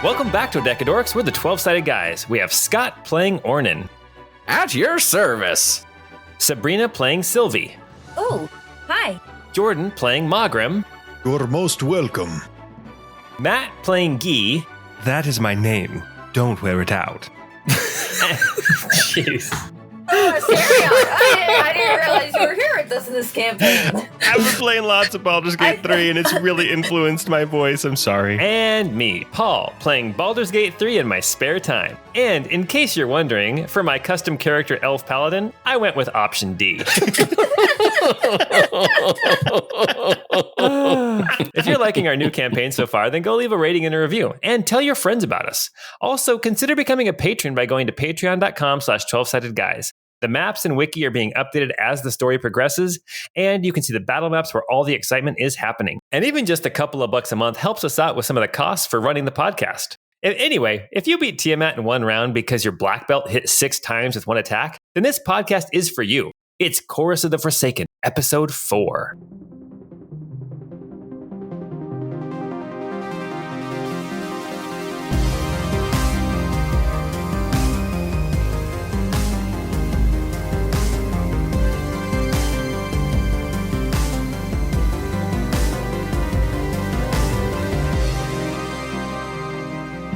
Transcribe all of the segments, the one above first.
Welcome back to Decadorks. We're the 12-sided guys. We have Scott playing Ornan. At your service. Sabrina playing Cilvy. Oh, hi. Jordan playing Mawgrim. You're most welcome. Matt playing Guy. That is my name. Don't wear it out. Jeez. I didn't realize you were here with us in this campaign. I've been playing lots of Baldur's Gate 3, and it's really influenced my voice. I'm sorry. And me, Paul, playing Baldur's Gate 3 in my spare time. And in case you're wondering, for my custom character Elf Paladin, I went with option D. If you're liking our new campaign so far, then go leave a rating and a review and tell your friends about us. Also, consider becoming a patron by going to patreon.com/12sidedguys. The maps and wiki are being updated as the story progresses, and you can see the battle maps where all the excitement is happening. And even just a couple of bucks a month helps us out with some of the costs for running the podcast. Anyway, if you beat Tiamat in one round because your black belt hit 6 times with one attack, then this podcast is for you. It's Chorus of the Forsaken, Episode 4.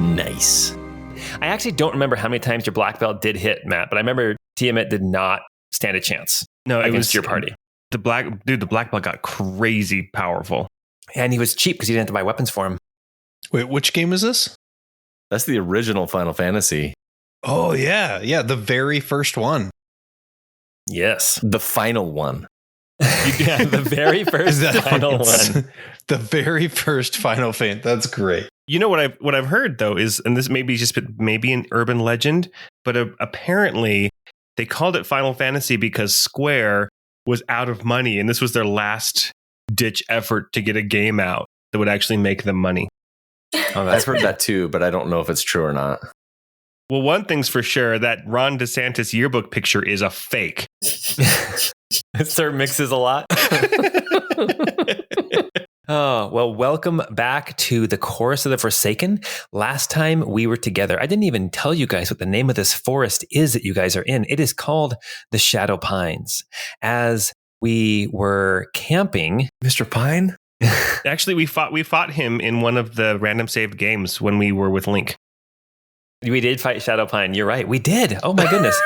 Nice. I actually don't remember how many times your black belt did hit, Matt, but I remember Tiamat did not stand a chance against your party. The black belt got crazy powerful. And he was cheap because you didn't have to buy weapons for him. Wait, which game is this? That's the original Final Fantasy. Oh, yeah. Yeah, the very first one. Yes. The final one. Yeah, the very first final one. The very first Final Fantasy. That's great. You know what I've heard though is, and this may be just maybe an urban legend, but apparently they called it Final Fantasy because Square was out of money, and this was their last ditch effort to get a game out that would actually make them money. Oh, I've heard that too, but I don't know if it's true or not. Well, one thing's for sure, that Ron DeSantis yearbook picture is a fake. Sir mixes a lot. Oh, well, welcome back to the Chorus of the Forsaken. Last time we were together, I didn't even tell you guys what the name of this forest is that you guys are in. It is called the Shadow Pines. As we were camping... Mr. Pine? Actually, we fought him in one of the random saved games when we were with Link. We did fight Shadow Pine. You're right. We did. Oh, my goodness.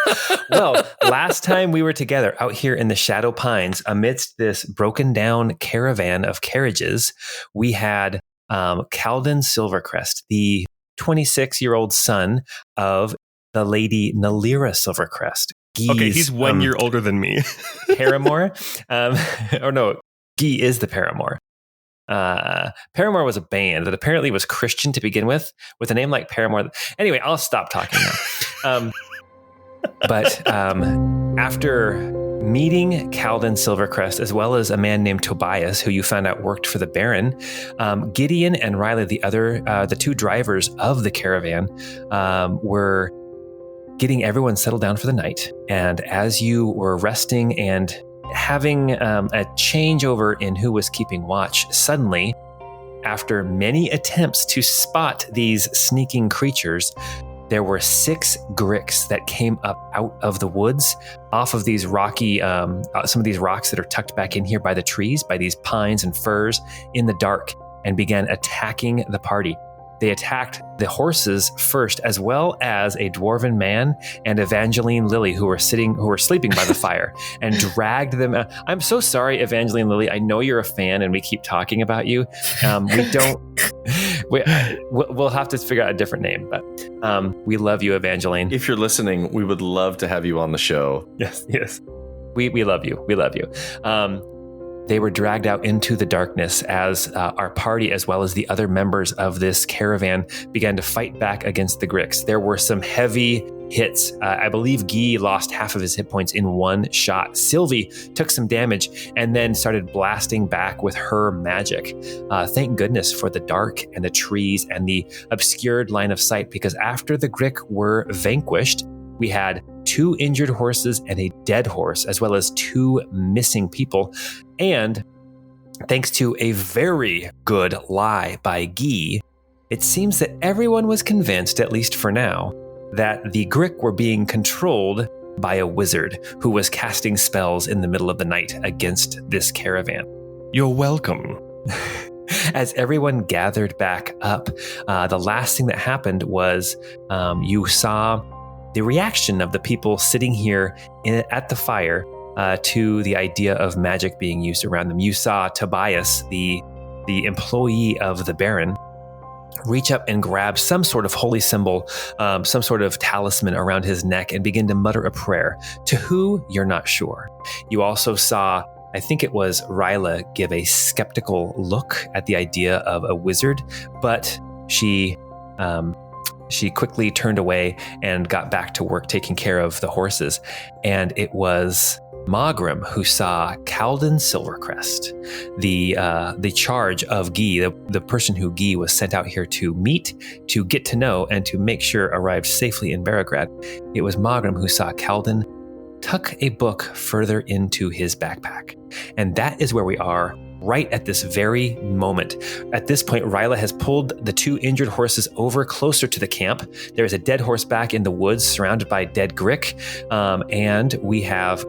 Well, last time we were together out here in the Shadow Pines, amidst this broken down caravan of carriages, we had Calden Silvercrest, the 26-year-old son of the lady Nalira Silvercrest. Okay, he's 1 year older than me. Paramour. Or no, Guy is the paramour. Paramore was a band that apparently was Christian to begin with a name like Paramore. Anyway, I'll stop talking now. But after meeting Calden Silvercrest, as well as a man named Tobias, who you found out worked for the Baron, Gideon and Riley, the two drivers of the caravan, were getting everyone settled down for the night. And as you were resting and having a changeover in who was keeping watch, suddenly, after many attempts to spot these sneaking creatures, there were 6 gricks that came up out of the woods, off of these rocky, some of these rocks that are tucked back in here by the trees, by these pines and firs in the dark, and began attacking the party. They attacked the horses first, as well as a dwarven man and Evangeline Lily, who were sleeping by the fire, and dragged them out. I'm so sorry, Evangeline Lily. I know you're a fan, and we keep talking about you. We'll have to figure out a different name, but we love you, Evangeline. If you're listening, we would love to have you on the show. Yes. We love you. We love you. They were dragged out into the darkness as our party, as well as the other members of this caravan, began to fight back against the gricks. There were some heavy hits. I believe Guy lost half of his hit points in one shot. Cilvy took some damage and then started blasting back with her magic. Thank goodness for the dark and the trees and the obscured line of sight, because after the grick were vanquished, we had 2 injured horses and a dead horse, as well as 2 missing people. And thanks to a very good lie by Guy, it seems that everyone was convinced, at least for now, that the Grick were being controlled by a wizard who was casting spells in the middle of the night against this caravan. You're welcome. As everyone gathered back up, the last thing that happened was you saw the reaction of the people sitting here at the fire to the idea of magic being used around them. You saw Tobias, the employee of the Baron, reach up and grab some sort of holy symbol, some sort of talisman around his neck and begin to mutter a prayer. To who, you're not sure. You also saw, I think it was Ryla, give a skeptical look at the idea of a wizard, but she quickly turned away and got back to work taking care of the horses. And it was Mawgrim who saw Calden Silvercrest, the charge of Guy, the person who Guy was sent out here to meet, to get to know, and to make sure arrived safely in Baragrad. It was Mawgrim who saw Calden tuck a book further into his backpack. And that is where we are right at this very moment. At this point, Ryla has pulled the two injured horses over closer to the camp. There is a dead horse back in the woods surrounded by dead Grick. And we have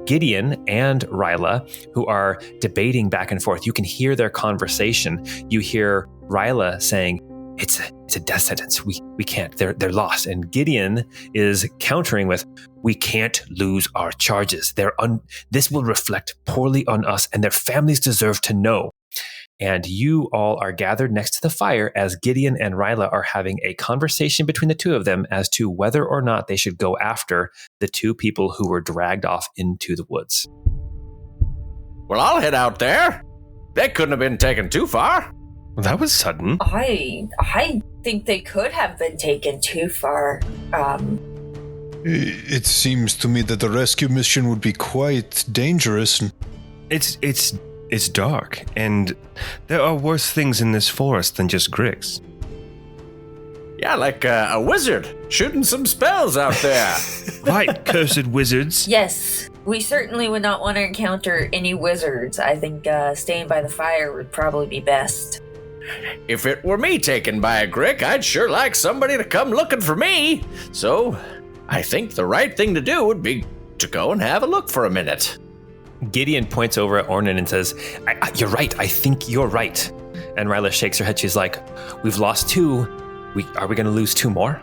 Gideon and Ryla who are debating back and forth. You can hear their conversation. You hear Ryla saying, it's a death sentence. We can't. They're lost. And Gideon is countering with, we can't lose our charges. This will reflect poorly on us, and their families deserve to know. And you all are gathered next to the fire as Gideon and Ryla are having a conversation between the two of them as to whether or not they should go after the two people who were dragged off into the woods. Well, I'll head out there. They couldn't have been taken too far. Well, that was sudden. I think they could have been taken too far. It seems to me that the rescue mission would be quite dangerous. It's dark, and there are worse things in this forest than just Gricks. Yeah, like a wizard shooting some spells out there. Right, cursed wizards. Yes, we certainly would not want to encounter any wizards. I think staying by the fire would probably be best. If it were me taken by a Grick, I'd sure like somebody to come looking for me. So I think the right thing to do would be to go and have a look for a minute. Gideon points over at Ornan and says, you're right. I think you're right. And Ryla shakes her head. She's like, we've lost two. Are we going to lose two more?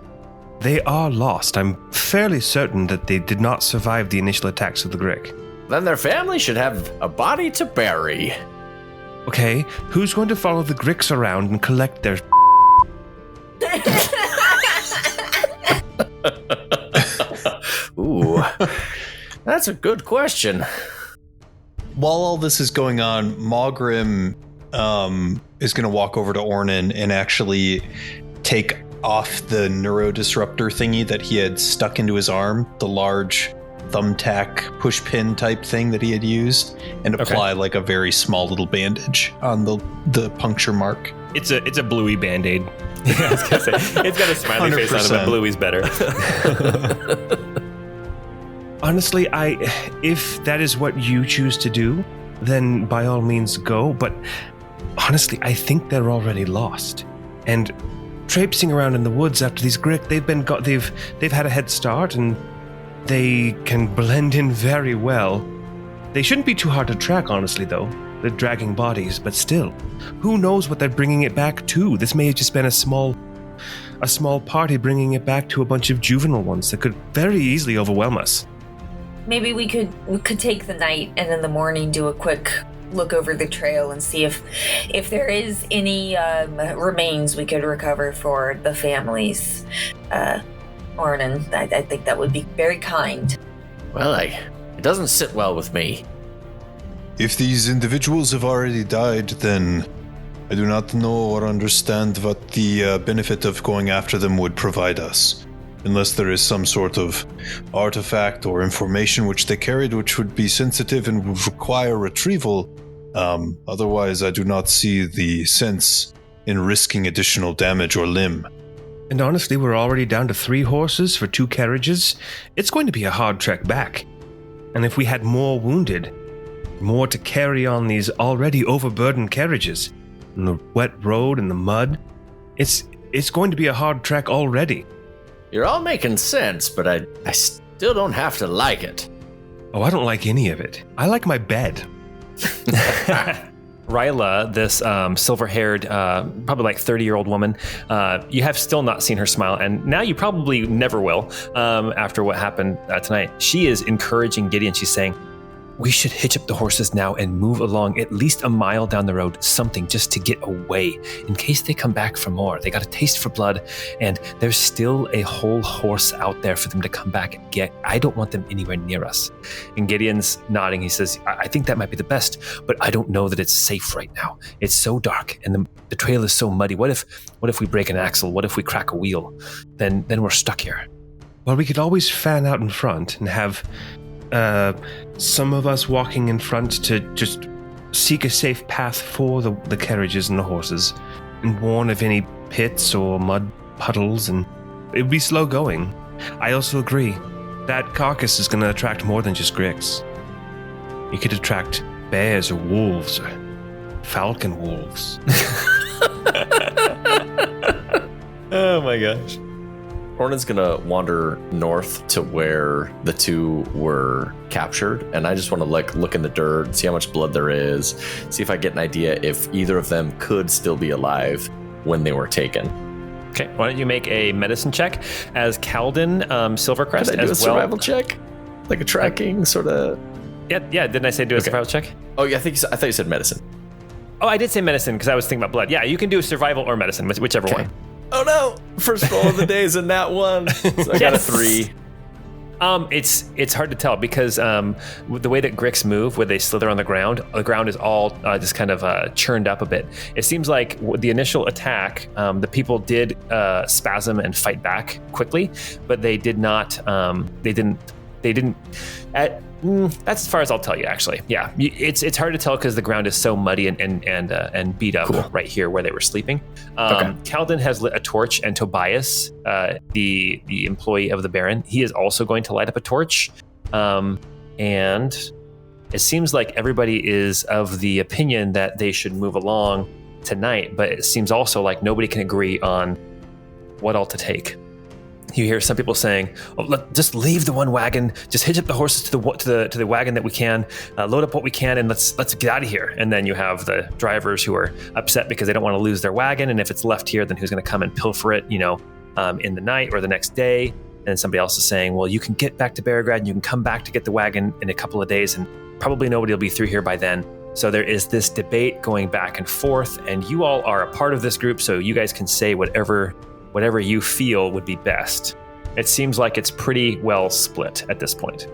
They are lost. I'm fairly certain that they did not survive the initial attacks of the Grick. Then their family should have a body to bury. Okay, who's going to follow the Gricks around and collect their... Ooh, that's a good question. While all this is going on, Mawgrim is going to walk over to Ornan and actually take off the neurodisruptor thingy that he had stuck into his arm, the large thumbtack pushpin type thing that he had used, and apply like a very small little bandage on the puncture mark. It's a bluey band-aid. Yeah, I was going to say, it's got a smiley face on it, but Bluey's better. Honestly, if that is what you choose to do, then by all means go. But honestly, I think they're already lost. And traipsing around in the woods after these Grick, they've had a head start, and they can blend in very well. They shouldn't be too hard to track, honestly, though. They're dragging bodies, but still, who knows what they're bringing it back to? This may have just been a small party bringing it back to a bunch of juvenile ones that could very easily overwhelm us. Maybe we could take the night and in the morning do a quick look over the trail and see if there is any remains we could recover for the families. Ornan, I think that would be very kind. Well, it doesn't sit well with me. If these individuals have already died, then I do not know or understand what the benefit of going after them would provide us. Unless there is some sort of artifact or information which they carried which would be sensitive and would require retrieval. Otherwise, I do not see the sense in risking additional damage or limb. And honestly, we're already down to 3 horses for 2 carriages. It's going to be a hard trek back. And if we had more wounded, more to carry on these already overburdened carriages, in the wet road and the mud, It's going to be a hard trek already. You're all making sense, but I still don't have to like it. Oh, I don't like any of it. I like my bed. Ryla, this silver-haired, probably like 30-year-old woman, you have still not seen her smile, and now you probably never will after what happened tonight. She is encouraging Gideon. She's saying, we should hitch up the horses now and move along at least a mile down the road, something just to get away in case they come back for more. They got a taste for blood, and there's still a whole horse out there for them to come back and get. I don't want them anywhere near us. And Gideon's nodding. He says, I think that might be the best, but I don't know that it's safe right now. It's so dark, and the trail is so muddy. What if we break an axle? What if we crack a wheel? Then we're stuck here. Well, we could always fan out in front and have some of us walking in front to just seek a safe path for the carriages and the horses, and warn of any pits or mud puddles, and it'd be slow going. I also agree that carcass is going to attract more than just gricks. It could attract bears or wolves or falcon wolves. Oh my gosh. Ornan's gonna wander north to where the two were captured, and I just want to look in the dirt, see how much blood there is, see if I get an idea if either of them could still be alive when they were taken. Okay, why don't you make a medicine check as Calden Silvercrest Could I do as a well. survival check, like a tracking sort of. Yeah. Didn't I say do a survival check? Oh yeah, I thought you said medicine. Oh, I did say medicine because I was thinking about blood. Yeah, you can do survival or medicine, whichever one. Oh no! First roll of the day is in that one. So I got a 3. It's hard to tell because with the way that gricks move, where they slither on the ground is all just kind of churned up a bit. It seems like the initial attack, the people did spasm and fight back quickly, but they did not. They didn't. That's as far as I'll tell you, actually. Yeah, it's hard to tell because the ground is so muddy and beat up right here where they were sleeping. Calden has lit a torch, and Tobias, the employee of the Baron, he is also going to light up a torch. And it seems like everybody is of the opinion that they should move along tonight, but it seems also like nobody can agree on what all to take. You hear some people saying, just leave the one wagon, just hitch up the horses to the wagon that we can, load up what we can, and let's get out of here. And then you have the drivers who are upset because they don't want to lose their wagon, and if it's left here, then who's going to come and pilfer it, in the night or the next day? And somebody else is saying, well, you can get back to Beargrad and you can come back to get the wagon in a couple of days, and probably nobody will be through here by then. So there is this debate going back and forth, and you all are a part of this group, so you guys can say whatever you feel would be best. It seems like it's pretty well split at this point.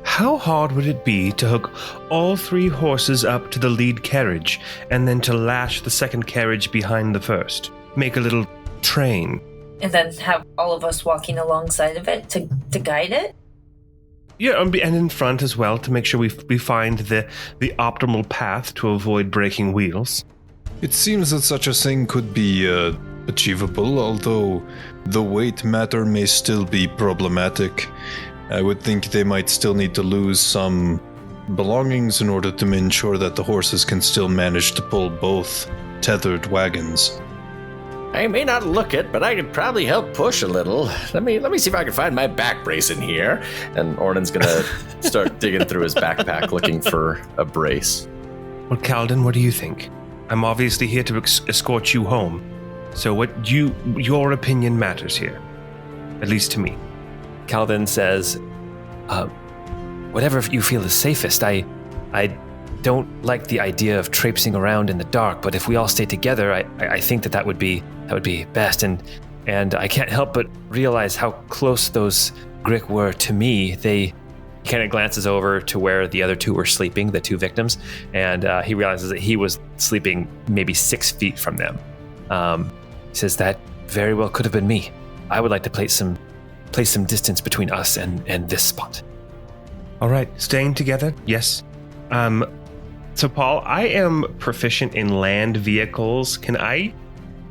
How hard would it be to hook all 3 horses up to the lead carriage and then to lash the second carriage behind the first? Make a little train. And then have all of us walking alongside of it to guide it? Yeah, and in front as well to make sure we find the optimal path to avoid breaking wheels. It seems that such a thing could be achievable, although the weight matter may still be problematic. I would think they might still need to lose some belongings in order to ensure that the horses can still manage to pull both tethered wagons. I may not look it, but I could probably help push a little. Let me see if I can find my back brace in here. And Ornan's gonna start digging through his backpack looking for a brace. Well, Calden, what do you think? I'm obviously here to escort you home. So your opinion matters here. At least to me. Calden says, whatever you feel is safest. I don't like the idea of traipsing around in the dark, but if we all stay together, I think that would be best. And I can't help but realize how close those Grick were to me. He kind of glances over to where the other two were sleeping, the 2 victims, and he realizes that he was sleeping maybe 6 feet from them. He says that very well could have been me. I would like to place some distance between us and this spot. All right, staying together, yes. So Paul, I am proficient in land vehicles. Can I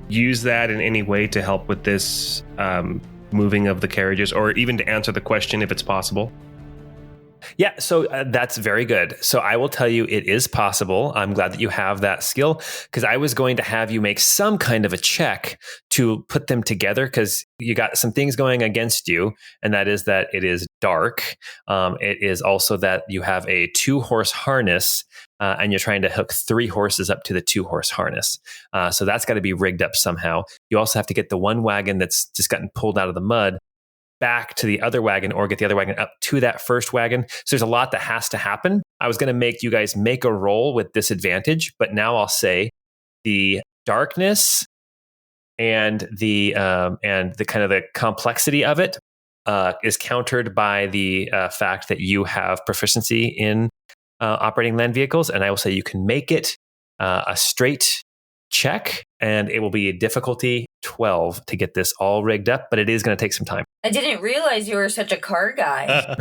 use that in any way to help with this moving of the carriages, or even to answer the question if it's possible? Yeah, so that's very good. So I will tell you it is possible. I'm glad that you have that skill because I was going to have you make some kind of a check to put them together because you got some things going against you. And that is that it is dark. It is also that you have a 2-horse harness and you're trying to hook 3 horses up to the 2-horse harness. So that's got to be rigged up somehow. You also have to get the one wagon that's just gotten pulled out of the mud back to the other wagon or get the other wagon up to that first wagon. So there's a lot that has to happen. I was going to make you guys make a roll with disadvantage, but now I'll say the darkness and the kind of the complexity of it is countered by the fact that you have proficiency in operating land vehicles. And I will say you can make it a straight check and it will be a difficulty 12 to get this all rigged up, but it is going to take some time. I didn't realize you were such a car guy.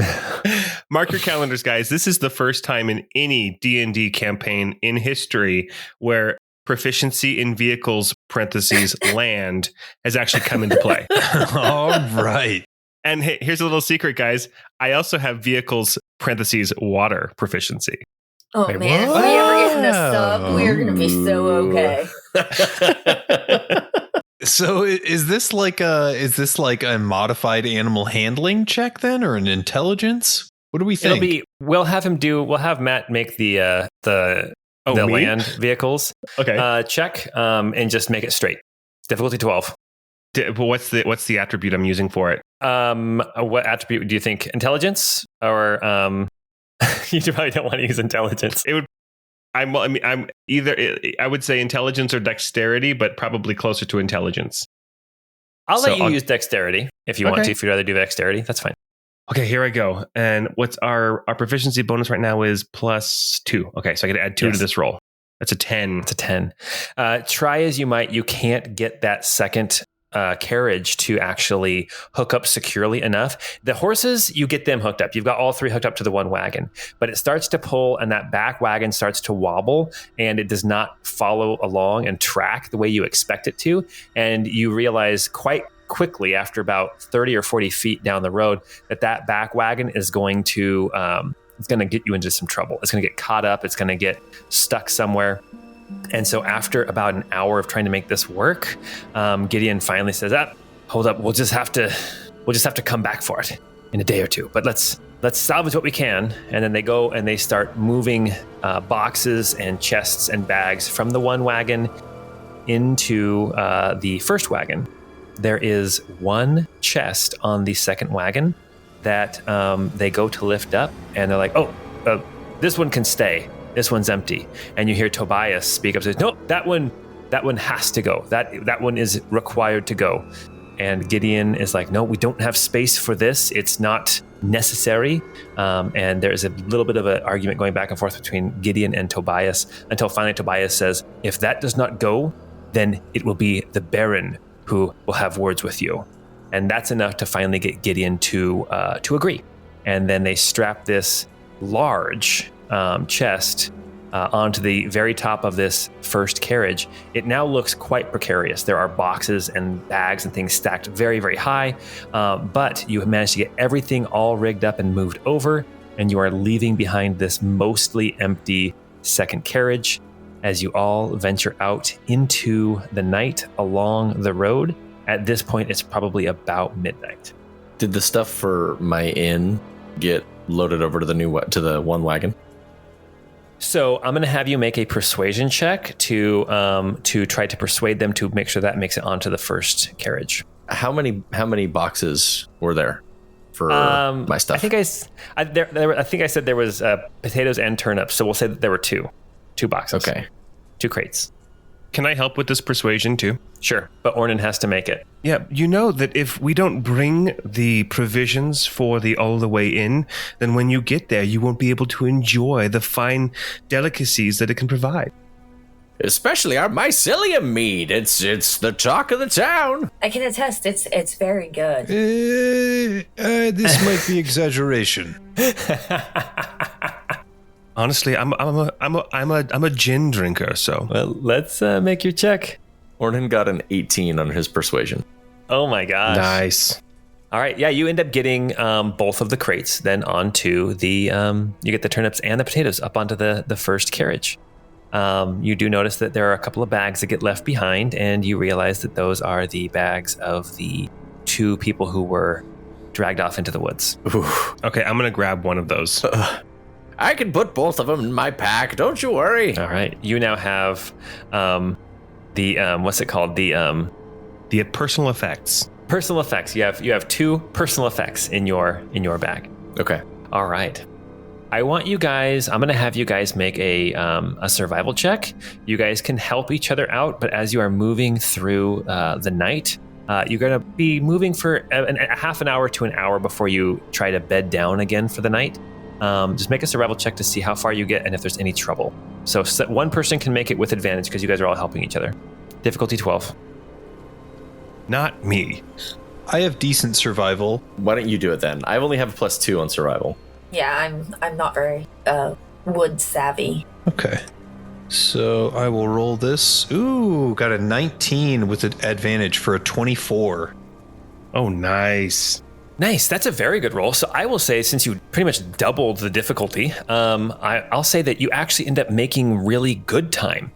Mark your calendars, guys. This is the first time in any D&D campaign in history where proficiency in vehicles, parentheses, land, has actually come into play. All right. And hey, here's a little secret, guys. I also have vehicles, parentheses, water proficiency. Oh, Wait, man. what? If we ever get in a sub, we are going to be so okay. So is this like a modified animal handling check then, or an intelligence? What do we think? We'll have Matt make the me? land vehicles Okay. check and just make it straight. Difficulty 12. What's the attribute I'm using for it? What attribute do you think? Intelligence or you probably don't want to use intelligence. It would. I'm either. I would say intelligence or dexterity, but probably closer to intelligence. I'll let you use dexterity if you want to. If you'd rather do dexterity, that's fine. Okay, here I go. And what's our proficiency bonus right now is +2. Okay, so I got to add 2 to this roll. That's a 10. It's a 10. Try as you might, you can't get that second carriage to actually hook up securely enough. The horses, you get them hooked up. You've got all 3 hooked up to the one wagon, but it starts to pull and that back wagon starts to wobble and it does not follow along and track the way you expect it to. And you realize quite quickly after about 30 or 40 feet down the road that back wagon is going to it's going to get you into some trouble. It's going to get caught up. It's going to get stuck somewhere. And so after about an hour of trying to make this work, Gideon finally says, hold up, we'll just have to come back for it in a day or two. But let's salvage what we can. And then they go and they start moving boxes and chests and bags from the one wagon into the first wagon. There is one chest on the second wagon that they go to lift up and they're like, this one can stay. This one's empty. And you hear Tobias speak up and says, no, that one has to go. That one is required to go. And Gideon is like, no, we don't have space for this. It's not necessary. And there's a little bit of an argument going back and forth between Gideon and Tobias until finally Tobias says, if that does not go, then it will be the Baron who will have words with you. And that's enough to finally get Gideon to agree. And then they strap this large chest onto the very top of this first carriage. It now looks quite precarious. There are boxes and bags and things stacked very, very high, but you have managed to get everything all rigged up and moved over, and you are leaving behind this mostly empty second carriage as you all venture out into the night along the road. At this point, it's probably about midnight. Did the stuff for my inn get loaded over to the one wagon? So I'm going to have you make a persuasion check to try to persuade them to make sure that makes it onto the first carriage. How many boxes were there for my stuff? I think I think I said there was potatoes and turnips. So we'll say that there were two boxes. Okay, 2 crates. Can I help with this persuasion too? Sure, but Ornan has to make it. Yeah, you know that if we don't bring the provisions for the all the way in, then when you get there, you won't be able to enjoy the fine delicacies that it can provide. Especially our mycelium mead. It's the talk of the town. I can attest, it's very good. This might be exaggeration. Honestly, I'm a gin drinker, so. Well, let's make your check. Ornan got an 18 on his persuasion. Oh my gosh. Nice. All right. Yeah, you end up getting both of the crates then onto the, you get the turnips and the potatoes up onto the first carriage. You do notice that there are a couple of bags that get left behind, and you realize that those are the bags of the 2 people who were dragged off into the woods. Ooh. Okay, I'm going to grab one of those. I can put both of them in my pack. Don't you worry. All right. You now have what's it called? The personal effects. Personal effects. You have 2 personal effects in your bag. Okay. All right. I want you guys. I'm going to have you guys make a survival check. You guys can help each other out, but as you are moving through the night, you're going to be moving for a half an hour to an hour before you try to bed down again for the night. Just make a survival check to see how far you get and if there's any trouble. So one person can make it with advantage because you guys are all helping each other. Difficulty 12. Not me. I have decent survival. Why don't you do it then? I only have a +2 on survival. Yeah, I'm not very wood savvy. Okay. So I will roll this. Ooh, got a 19 with an advantage for a 24. Oh, nice. Nice. That's a very good roll. So I will say, since you pretty much doubled the difficulty, I'll say that you actually end up making really good time.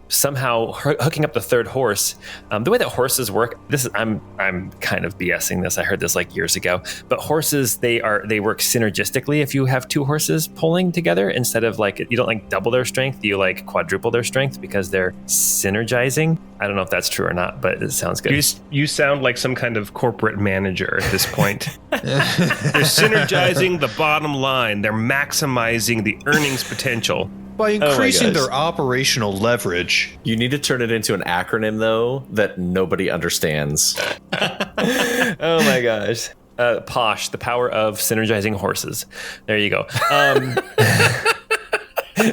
Somehow hooking up the third horse. The way that horses work, I'm kind of BSing this. I heard this like years ago. But horses, they work synergistically if you have 2 horses pulling together instead of like, you don't like double their strength, you like quadruple their strength because they're synergizing. I don't know if that's true or not, but it sounds good. You sound like some kind of corporate manager at this point. They're synergizing the bottom line. They're maximizing the earnings potential. By increasing their operational leverage. You need to turn it into an acronym, though, that nobody understands. Oh my gosh. POSH, the power of synergizing horses. There you go.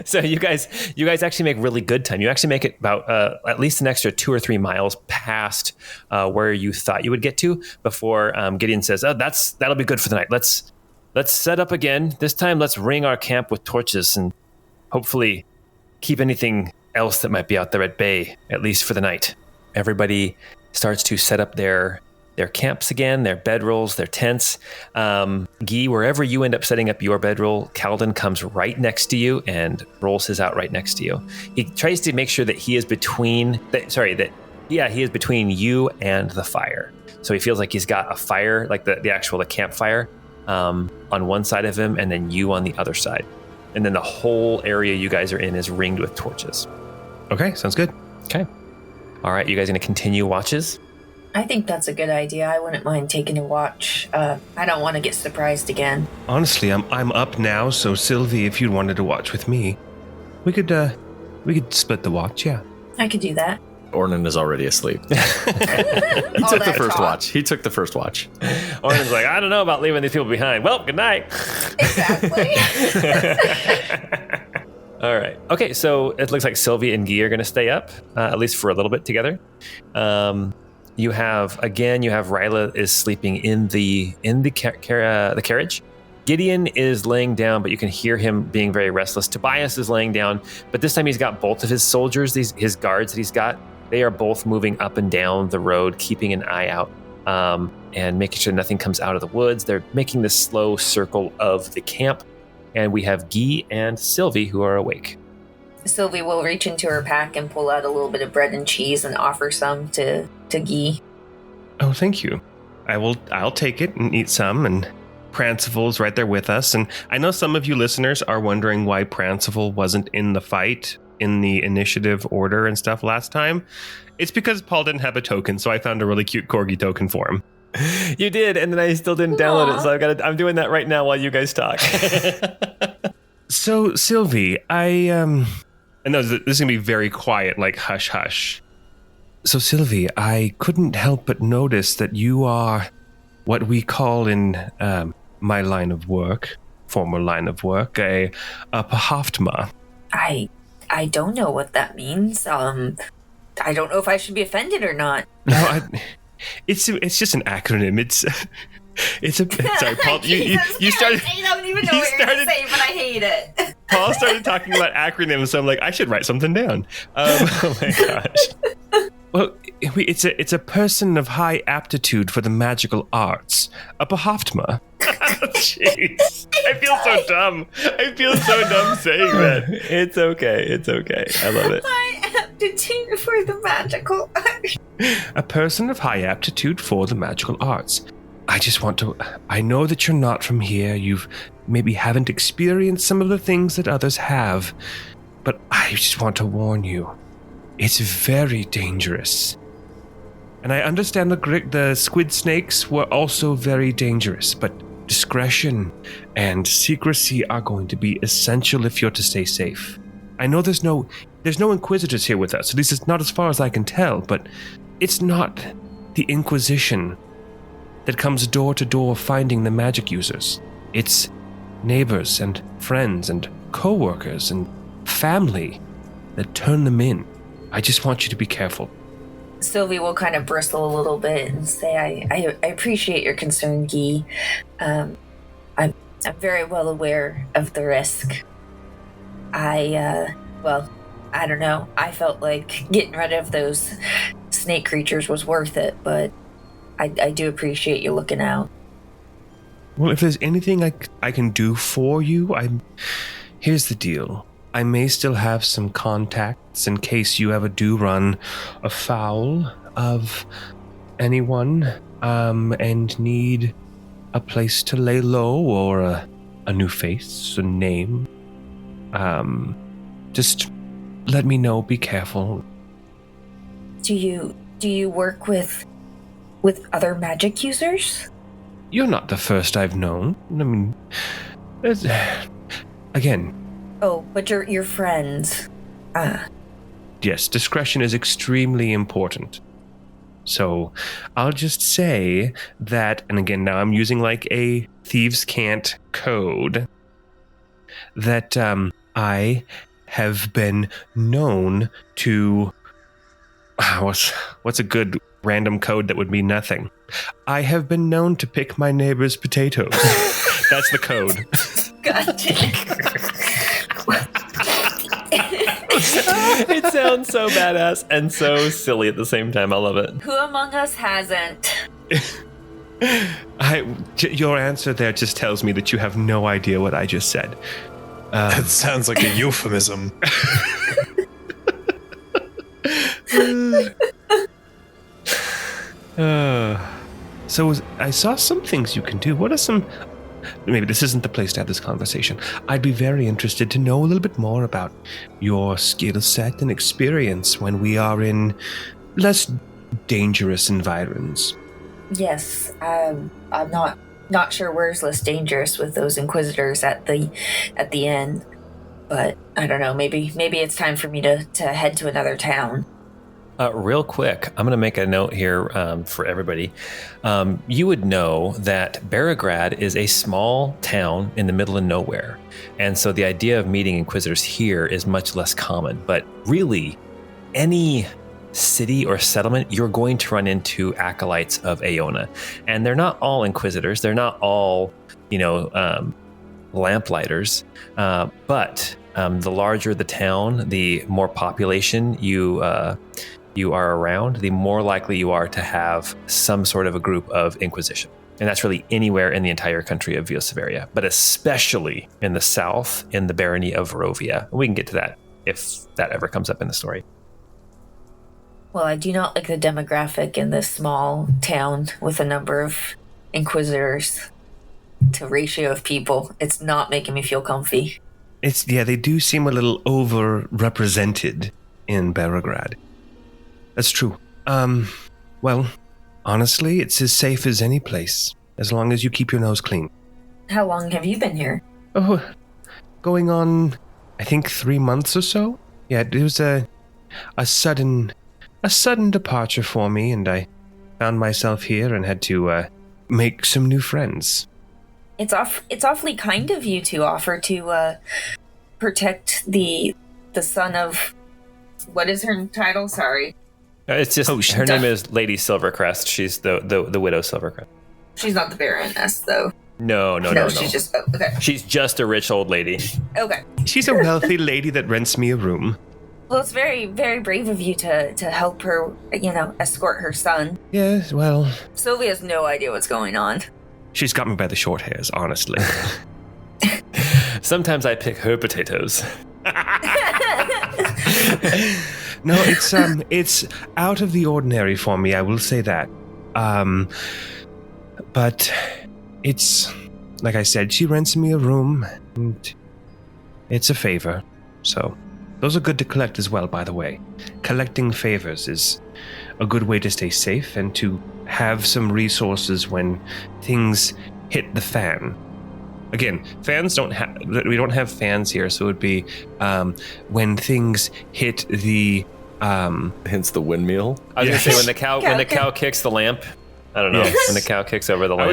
So you guys actually make really good time. You actually make it about at least an extra 2 or 3 miles past where you thought you would get to before Gideon says, "Oh, that'll be good for the night. Let's set up again. This time, let's ring our camp with torches and hopefully keep anything else that might be out there at bay, at least for the night." Everybody starts to set up their camps again, their bedrolls, their tents. Guy, wherever you end up setting up your bedroll, Calden comes right next to you and rolls his out right next to you. He tries to make sure that he is between you and the fire. So he feels like he's got a fire, like the campfire, on one side of him, and then you on the other side. And then the whole area you guys are in is ringed with torches. Okay, sounds good. Okay. All right, you guys going to continue watches? I think that's a good idea. I wouldn't mind taking a watch. I don't want to get surprised again. Honestly, I'm up now, so Cilvy, if you wanted to watch with me, we could split the watch, yeah. I could do that. Ornan is already asleep. He took the first watch. Ornan's like, I don't know about leaving these people behind. Well, good night. Exactly. All right. Okay, so it looks like Cilvy and Guy are going to stay up, at least for a little bit together. You have Ryla is sleeping in the carriage. Gideon is laying down, but you can hear him being very restless. Tobias is laying down, but this time he's got both of his soldiers, his guards that he's got. They are both moving up and down the road, keeping an eye out and making sure nothing comes out of the woods. They're making this slow circle of the camp, and we have Guy and Cilvy who are awake. Cilvy will reach into her pack and pull out a little bit of bread and cheese and offer some to Guy. Oh, thank you. I'll take it and eat some, and Prancifal's right there with us. And I know some of you listeners are wondering why Prancifal wasn't in the fight in the initiative order and stuff last time. It's because Paul didn't have a token, so I found a really cute corgi token for him. You did, and then I still didn't download it, so I'm doing that right now while you guys talk. So, Cilvy, I know this is going to be very quiet, like hush hush. So, Cilvy, I couldn't help but notice that you are what we call in my line of work, former line of work, a pahaftma. I don't know what that means. I don't know if I should be offended or not. No, it's just an acronym. It's a sorry, Paul. You started. I don't even know what you're going to say, but I hate it. Paul started talking about acronyms, so I'm like, I should write something down. Oh my gosh. Well, It's a person of high aptitude for the magical arts. A Bahaftma. Jeez. I feel so dumb. I feel so dumb saying that. It's okay. It's okay. I love it. High aptitude for the magical arts. A person of high aptitude for the magical arts. I know that you're not from here. You've maybe haven't experienced some of the things that others have. But I just want to warn you. It's very dangerous. And I understand the squid snakes were also very dangerous, but discretion and secrecy are going to be essential if you're to stay safe. I know there's no inquisitors here with us, at least it's not as far as I can tell, but it's not the Inquisition that comes door to door finding the magic users. It's neighbors and friends and co-workers and family that turn them in. I just want you to be careful. Cilvy will kind of bristle a little bit and say, I appreciate your concern, Guy. I'm very well aware of the risk. I don't know. I felt like getting rid of those snake creatures was worth it, but I do appreciate you looking out. Well, if there's anything I can do for you, here's the deal. I may still have some contacts in case you ever do run afoul of anyone and need a place to lay low or a new face, a name. Just let me know. Be careful. Do you work with other magic users? You're not the first I've known. I mean, again. Oh, but your friends. Yes, discretion is extremely important. So I'll just say that, and again, now I'm using like a thieves' cant code, that I have been known to... What's a good random code that would mean nothing? I have been known to pick my neighbor's potatoes. That's the code. Gotcha. It sounds so badass and so silly at the same time. I love it. Who among us hasn't? Your answer there just tells me that you have no idea what I just said. That sounds like a euphemism. So I saw some things you can do. What are some... Maybe this isn't the place to have this conversation. I'd be very interested to know a little bit more about your skill set and experience when we are in less dangerous environs. Yes, I'm not sure where's less dangerous with those inquisitors at the end, but I don't know. Maybe it's time for me to head to another town. Real quick, I'm going to make a note here for everybody. You would know that Beregrad is a small town in the middle of nowhere. And so the idea of meeting Inquisitors here is much less common. But really, any city or settlement, you're going to run into acolytes of Aeona. And they're not all Inquisitors. They're not all, lamplighters. But the larger the town, the more population you are around, the more likely you are to have some sort of a group of Inquisition. And that's really anywhere in the entire country of Via Severia, but especially in the south, in the barony of Barovia. We can get to that if that ever comes up in the story. Well, I do not like the demographic in this small town with a number of Inquisitors to ratio of people. It's not making me feel comfy. They do seem a little overrepresented in Beregrad. That's true. Well, honestly, it's as safe as any place, as long as you keep your nose clean. How long have you been here? Oh, going on, I think 3 months or so. Yeah, it was a sudden departure for me, and I found myself here and had to make some new friends. It's awfully kind of you to offer to protect the son of... What is her title? Sorry. It's just her name is Lady Silvercrest. She's the widow Silvercrest. She's not the Baroness, though. No. She's just okay. She's just a rich old lady. Okay. She's a wealthy lady that rents me a room. Well, it's very, very brave of you to help her, escort her son. Yes, well, Cilvy has no idea what's going on. she's got me by the short hairs, honestly. Sometimes I pick her potatoes. No, it's out of the ordinary for me, I will say that. But it's, like I said, she rents me a room, and it's a favor, so... Those are good to collect as well, by the way. Collecting favors is a good way to stay safe and to have some resources when things hit the fan. Again, we don't have fans here, so it would be when things hit the Hence the windmill. I was going to say when the cow kicks the lamp. I don't know. Yes. When the cow kicks over the lamp.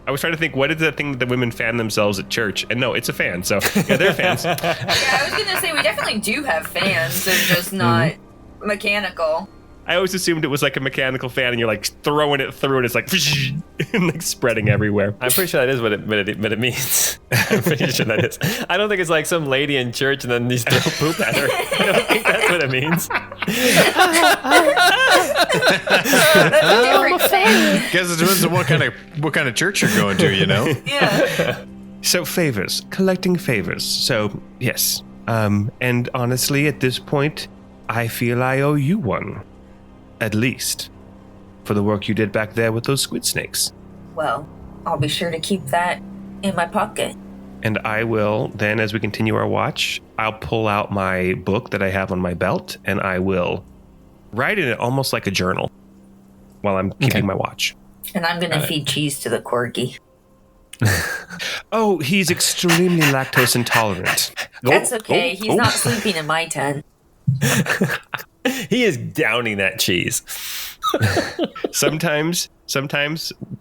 I was trying to think, what is that thing that the women fan themselves at church? And no, it's a fan. So yeah, they're fans. Yeah, I was going to say, we definitely do have fans. They're just not mechanical. I always assumed it was like a mechanical fan, and you're like throwing it through, and it's like, and like spreading everywhere. I'm pretty sure that is what it means. I'm pretty sure that is. I don't think it's like some lady in church and then you throw poop at her. I don't think that's what it means. That's a different thing. Guess it depends on what kind of church you're going to, Yeah. So favors, collecting favors. So yes, and honestly, at this point, I feel I owe you one, at least, for the work you did back there with those squid snakes. Well, I'll be sure to keep that in my pocket. And I will then, as we continue our watch, I'll pull out my book that I have on my belt, and I will write in it almost like a journal while I'm keeping my watch. And I'm going to feed cheese to the corgi. Oh, he's extremely lactose intolerant. That's okay. He's not sleeping in my tent. He is downing that cheese. Sometimes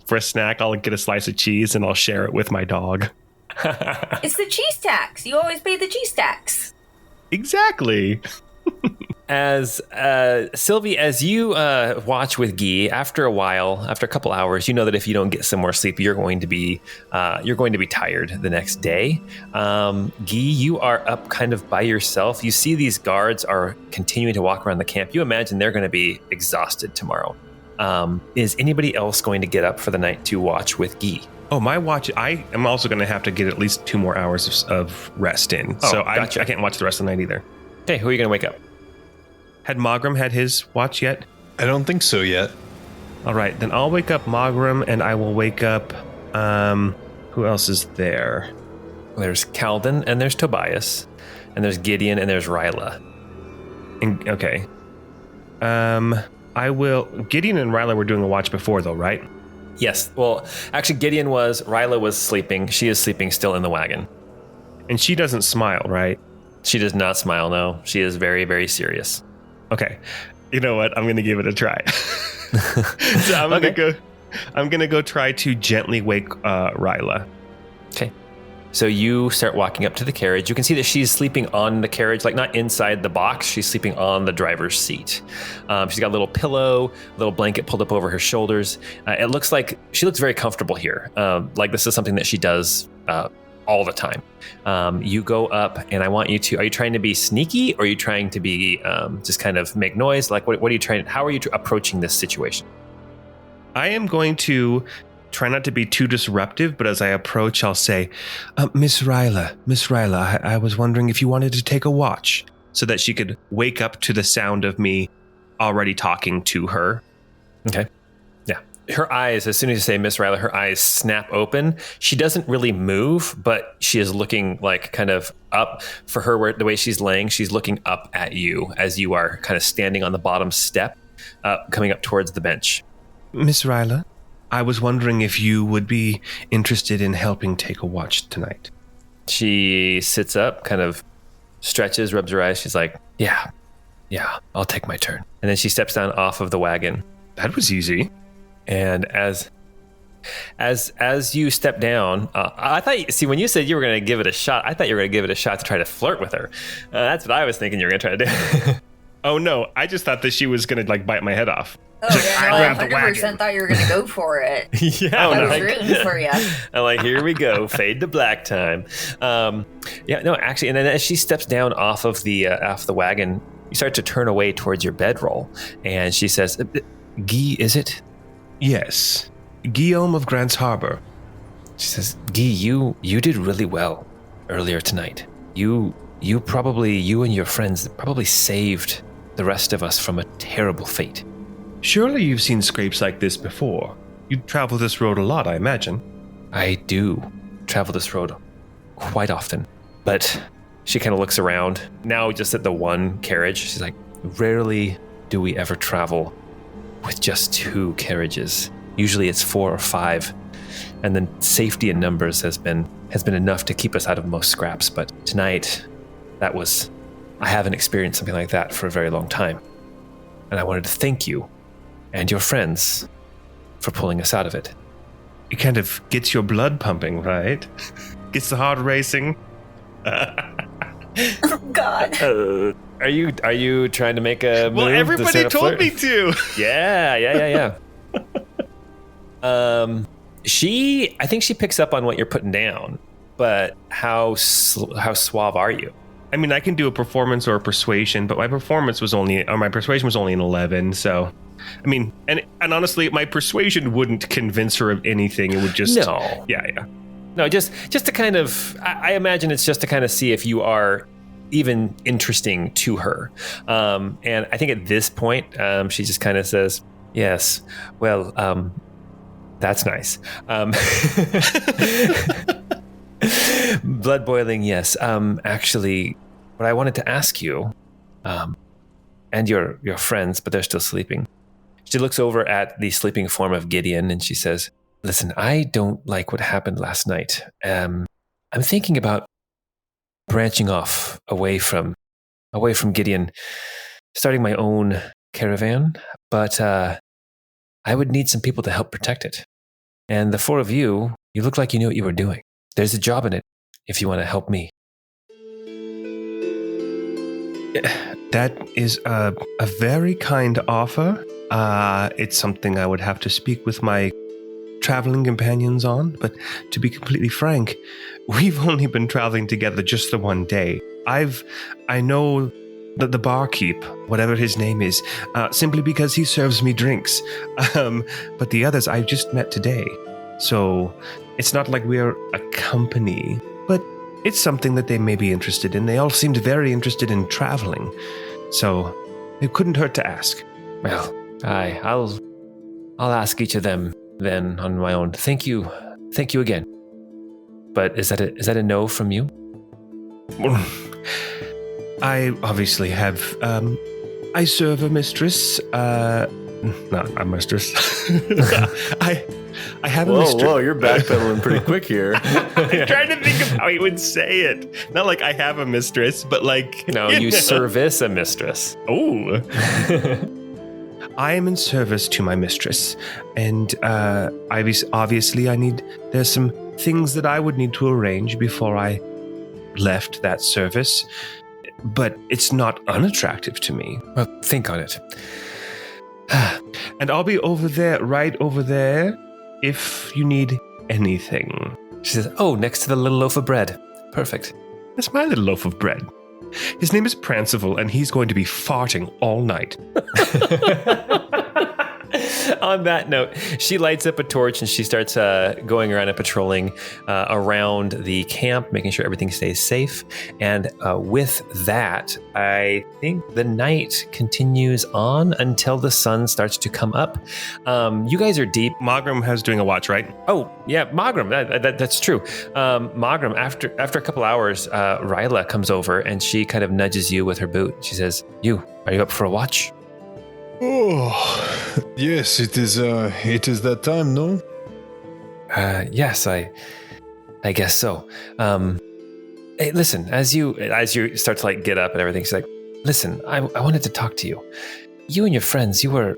for a snack, I'll get a slice of cheese and I'll share it with my dog. It's the cheese tax. You always pay the cheese tax. Exactly. As Cilvy, as you watch with Guy, after a couple hours, you know that if you don't get some more sleep, you're going to be tired the next day. Guy, you are up kind of by yourself. You see these guards are continuing to walk around the camp. You imagine they're going to be exhausted tomorrow. Is anybody else going to get up for the night to watch with Guy? Oh, my watch. I am also going to have to get at least 2 more hours of rest in. Oh, so gotcha. I can't watch the rest of the night either. Okay, who are you going to wake up? Had Mawgrim had his watch yet? I don't think so yet. All right, then I'll wake up Mawgrim, and I will wake up. Who else is there? There's Calden, and there's Tobias, and there's Gideon, and there's Ryla. Okay. I will. Gideon and Ryla were doing a watch before, though, right? Yes. Well, actually, Gideon was. Ryla was sleeping. She is sleeping still in the wagon. And she doesn't smile, right? She does not smile. No, she is very, very serious. Okay. You know what? I'm going to give it a try. So I'm going to go try to gently wake Ryla. Okay. So you start walking up to the carriage. You can see that she's sleeping on the carriage, like not inside the box. She's sleeping on the driver's seat. She's got a little pillow, little blanket pulled up over her shoulders. It looks like she looks very comfortable here. Like this is something that she does all the time. You go up, and I want you to. Are you trying to be sneaky, or are you trying to be just kind of make noise? Like what are you trying? How are you approaching this situation? I am going to try not to be too disruptive, but as I approach, I'll say, Miss Ryla, I was wondering if you wanted to take a watch so that she could wake up to the sound of me already talking to her. Okay. Yeah. Her eyes, as soon as you say Miss Ryla, her eyes snap open. She doesn't really move, but she is looking like kind of up for her, the way she's laying, she's looking up at you as you are kind of standing on the bottom step, coming up towards the bench. Miss Ryla, I was wondering if you would be interested in helping take a watch tonight. She sits up, kind of stretches, rubs her eyes. She's like, yeah, I'll take my turn. And then she steps down off of the wagon. That was easy. And as you step down, I thought, when you said you were going to give it a shot, I thought you were going to give it a shot to try to flirt with her. That's what I was thinking you were going to try to do. Oh, no, I just thought that she was going to bite my head off. Oh, yeah, no, I 100% thought you were going to go for it. Yeah, I was rooting for you. I'm like, here we go, fade to black time. Actually, and then as she steps down off the wagon, You start to turn away towards your bedroll, and she says, Guy, is it? Yes. Guillaume of Grants Harbor. She says, Guy, you did really well earlier tonight. You and your friends probably saved the rest of us from a terrible fate. Surely you've seen scrapes like this before. You travel this road a lot, I imagine. I do travel this road quite often, but she kind of looks around, now just at the one carriage. She's like, rarely do we ever travel with just 2 carriages. Usually it's 4 or 5, and then safety in numbers has been enough to keep us out of most scraps. But tonight, I haven't experienced something like that for a very long time. And I wanted to thank you and your friends for pulling us out of it. It kind of gets your blood pumping, right? Gets the heart racing. Oh, God. Are you trying to make a move? Well, everybody told me to. Yeah. I think she picks up on what you're putting down, but how suave are you? I mean, I can do a performance or a persuasion, but my persuasion was only an 11. So, I mean, and honestly, my persuasion wouldn't convince her of anything. It would just yeah. No, just to kind of, I imagine it's just to kind of see if you are even interesting to her. And I think at this point, she just kind of says, yes, well, that's nice. Blood boiling, yes. Actually, what I wanted to ask you, and your friends, but they're still sleeping. She looks over at the sleeping form of Gideon and she says, listen, I don't like what happened last night. I'm thinking about branching off away from Gideon, starting my own caravan, but I would need some people to help protect it. And the 4 of you look like you knew what you were doing. There's a job in it if you want to help me. That is a very kind offer. It's something I would have to speak with my traveling companions on, but to be completely frank, we've only been traveling together just the one day. I know that the barkeep, whatever his name is, simply because he serves me drinks. But the others I've just met today. So it's not like we're a company, but it's something that they may be interested in. They all seemed very interested in traveling. So it couldn't hurt to ask. Well, I'll ask each of them then on my own. Thank you again. But is that a no from you? I obviously have. I serve a mistress. Not a mistress. I have a mistress. Whoa, you're backpedaling pretty quick here. I'm trying to think of how he would say it. Not like I have a mistress, but like you service a mistress. Oh. I am in service to my mistress, and obviously there's some things that I would need to arrange before I left that service, but it's not unattractive to me. Well, think on it. And I'll be right over there, if you need anything. She says, oh, next to the little loaf of bread. Perfect. That's my little loaf of bread. His name is Prancival, and he's going to be farting all night. On that note, she lights up a torch and she starts going around and patrolling around the camp, making sure everything stays safe. And with that, I think the night continues on until the sun starts to come up. You guys are deep. Mawgrim has doing a watch, right? Oh, yeah, Mawgrim. That's true. Mawgrim, after a couple hours, Ryla comes over and she kind of nudges you with her boot. She says, are you up for a watch? Oh, yes, it is that time, no? Yes, I guess so. Hey, listen, as you start to get up and everything, she's like, listen, I wanted to talk to you. You and your friends, you were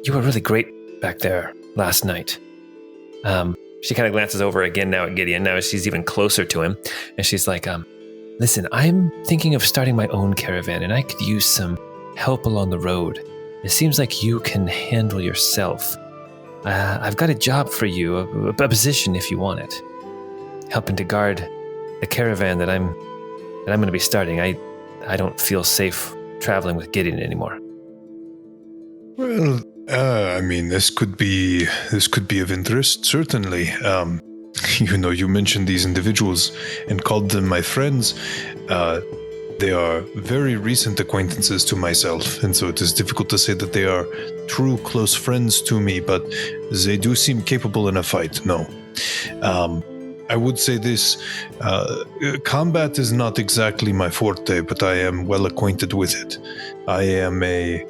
really great back there last night. She kind of glances over again now at Gideon. Now she's even closer to him, and she's like, listen, I'm thinking of starting my own caravan, and I could use some help along the road. It seems like you can handle yourself. I've got a job for you, a position if you want it. Helping to guard the caravan that I'm going to be starting. I don't feel safe traveling with Gideon anymore. Well, I mean, this could be of interest, certainly. You mentioned these individuals and called them my friends. They are very recent acquaintances to myself, and so it is difficult to say that they are true close friends to me, but they do seem capable in a fight, no. I would say this, combat is not exactly my forte, but I am well acquainted with it. I am a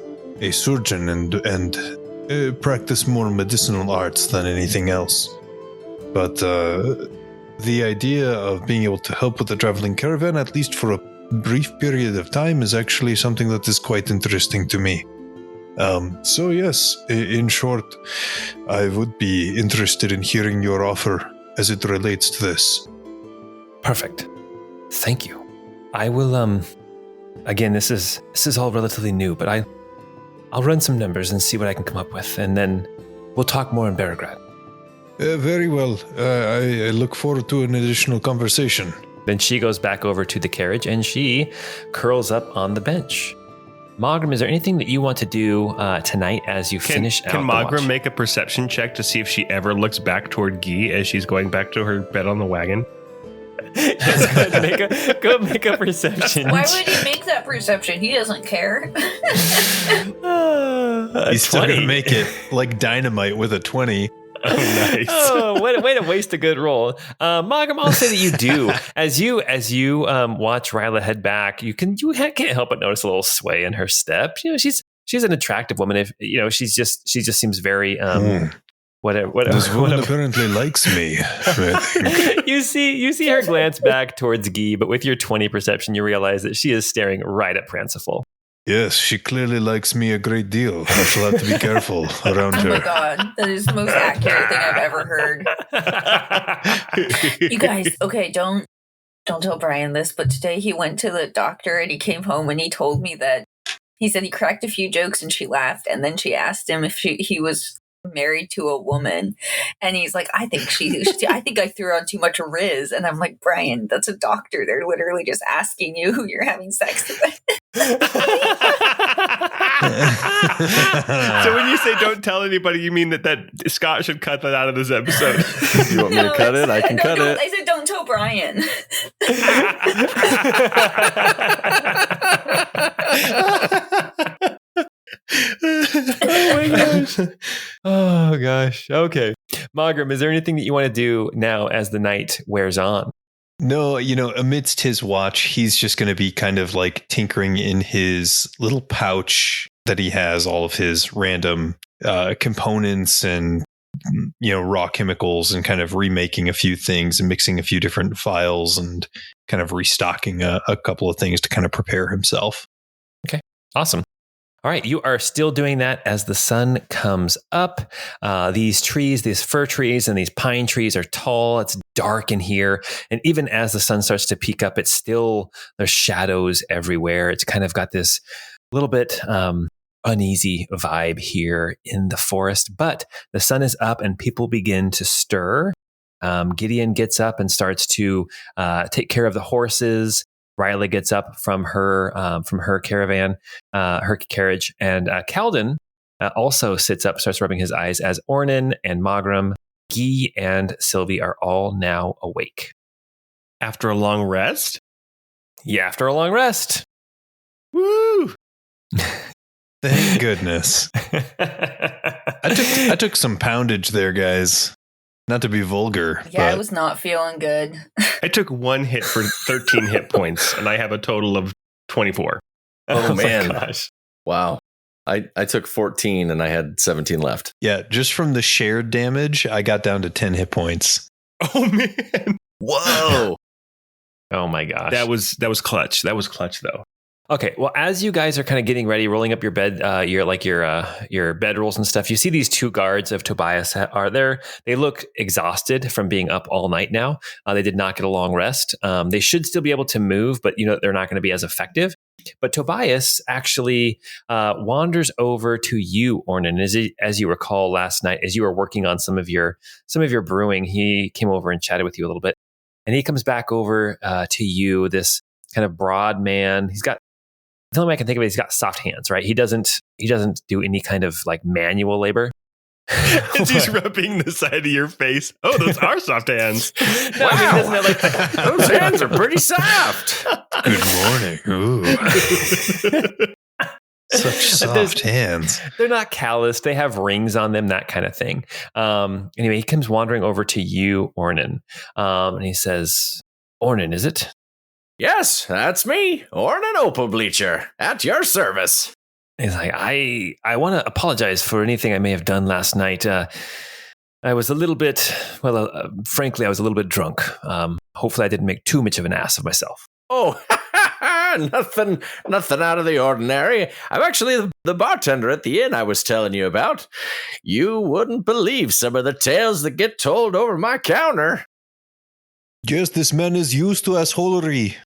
surgeon and practice more medicinal arts than anything else. But the idea of being able to help with the traveling caravan, at least for a brief period of time, is actually something that is quite interesting to me. So yes, in short, I would be interested in hearing your offer as it relates to this. Perfect. Thank you. I will, again, this is all relatively new, but I'll run some numbers and see what I can come up with, and then we'll talk more in Beregrad. Very well. I look forward to an additional conversation. Then she goes back over to the carriage and she curls up on the bench. Mawgrim, is there anything that you want to do tonight as you finish out the watch? Can Mawgrim make a perception check to see if she ever looks back toward Guy as she's going back to her bed on the wagon? Yes, go make a perception. Why would he make that perception? He doesn't care. He's still going to make it like dynamite with a 20. Oh, nice. Oh, way to waste a good roll. Mawgrim, I'll say that you do. As you watch Ryla head back, you can't help but notice a little sway in her step. You know, she's an attractive woman. If you know, she just seems very whatever. This woman apparently likes me. You see her glance back towards Guy, but with your 20 perception, you realize that she is staring right at Pranciful. Yes, she clearly likes me a great deal. I shall have to be careful around her. Oh my god, that is the most accurate thing I've ever heard. You guys, okay, don't tell Brian this, but today he went to the doctor and he came home and he told me that he said he cracked a few jokes and she laughed, and then she asked him if he was married to a woman, and he's like, I think I threw on too much riz. And I'm like, Brian, that's a doctor. They're literally just asking you who you're having sex with. So when you say don't tell anybody, you mean that Scott should cut that out of this episode? You want me to cut it? I can cut it. I said don't tell Brian. Oh my gosh. Oh gosh. Okay. Mawgrim, is there anything that you want to do now as the night wears on? No, amidst his watch, he's just going to be kind of like tinkering in his little pouch that he has all of his random components and, raw chemicals, and kind of remaking a few things and mixing a few different files and kind of restocking a couple of things to kind of prepare himself. Okay. Awesome. All right, you are still doing that as the sun comes up. These trees, these fir trees and these pine trees are tall. It's dark in here. And even as the sun starts to peek up, there's shadows everywhere. It's kind of got this little bit uneasy vibe here in the forest. But the sun is up and people begin to stir. Gideon gets up and starts to take care of the horses. Ryla gets up from her caravan, her carriage, and Calden also sits up, starts rubbing his eyes as Ornan and Mawgrim, Guy, and Cilvy are all now awake. After a long rest? Yeah, after a long rest. Woo! Thank goodness. I took some poundage there, guys. Not to be vulgar. Yeah, I was not feeling good. I took one hit for 13 hit points, and I have a total of 24. Oh man. Gosh. Wow. I took 14 and I had 17 left. Yeah, just from the shared damage, I got down to 10 hit points. Oh man. Whoa. Oh my gosh. That was clutch. That was clutch though. Okay, well, as you guys are kind of getting ready, rolling up your bed, your bed rolls and stuff, you see these two guards of Tobias are there. They look exhausted from being up all night now. They did not get a long rest. They should still be able to move, but they're not going to be as effective. But Tobias actually wanders over to you, Ornan. As you recall last night, as you were working on some of your brewing, he came over and chatted with you a little bit, and he comes back over to you. This kind of broad man. He's got the only way I can think of it, he's got soft hands, right? He doesn't do any kind of like manual labor. As he's rubbing the side of your face. Oh, those are soft hands. No, I mean, he doesn't have, like, Those hands are pretty soft. Good morning. Ooh. Such soft hands. They're not calloused. They have rings on them, that kind of thing. Anyway, he comes wandering over to you, Ornan, and he says, "Ornan, is it?" Yes, that's me, Ornan Opal Bleacher, at your service. He's like, I want to apologize for anything I may have done last night. I was a little bit, frankly, I was a little bit drunk. Hopefully I didn't make too much of an ass of myself. Oh, nothing out of the ordinary. I'm actually the bartender at the inn I was telling you about. You wouldn't believe some of the tales that get told over my counter. Yes, this man is used to assholery.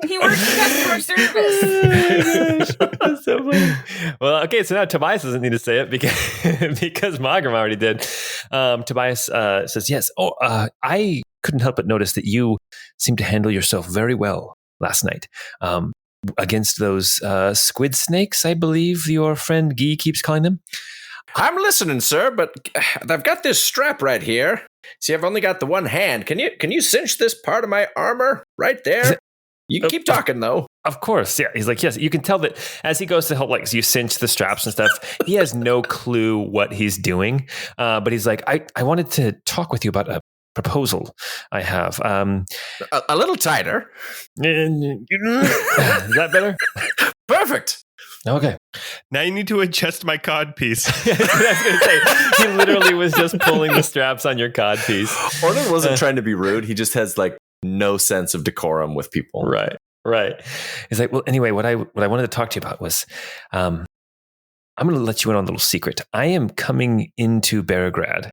He works in customer service. That's so funny. Well, okay, so now Tobias doesn't need to say it because Mawgrim already did. Tobias says, yes. Oh, I couldn't help but notice that you seemed to handle yourself very well last night against those squid snakes, I believe your friend Guy keeps calling them. I'm listening, sir, but I've got this strap right here. See, I've only got the one hand. Can you cinch this part of my armor right there? You can keep talking, though. Of course, yeah. He's like, yes. You can tell that as he goes to help, like, you cinch the straps and stuff, he has no clue what he's doing. But he's like, I wanted to talk with you about a proposal I have. A little tighter. Is that better? Perfect. Okay. Now you need to adjust my cod piece. I was going to say, he literally was just pulling the straps on your cod piece. Ornan wasn't trying to be rude. He just has like no sense of decorum with people. Right. He's like, well, anyway, what I wanted to talk to you about was, I'm going to let you in on a little secret. I am coming into Beregrad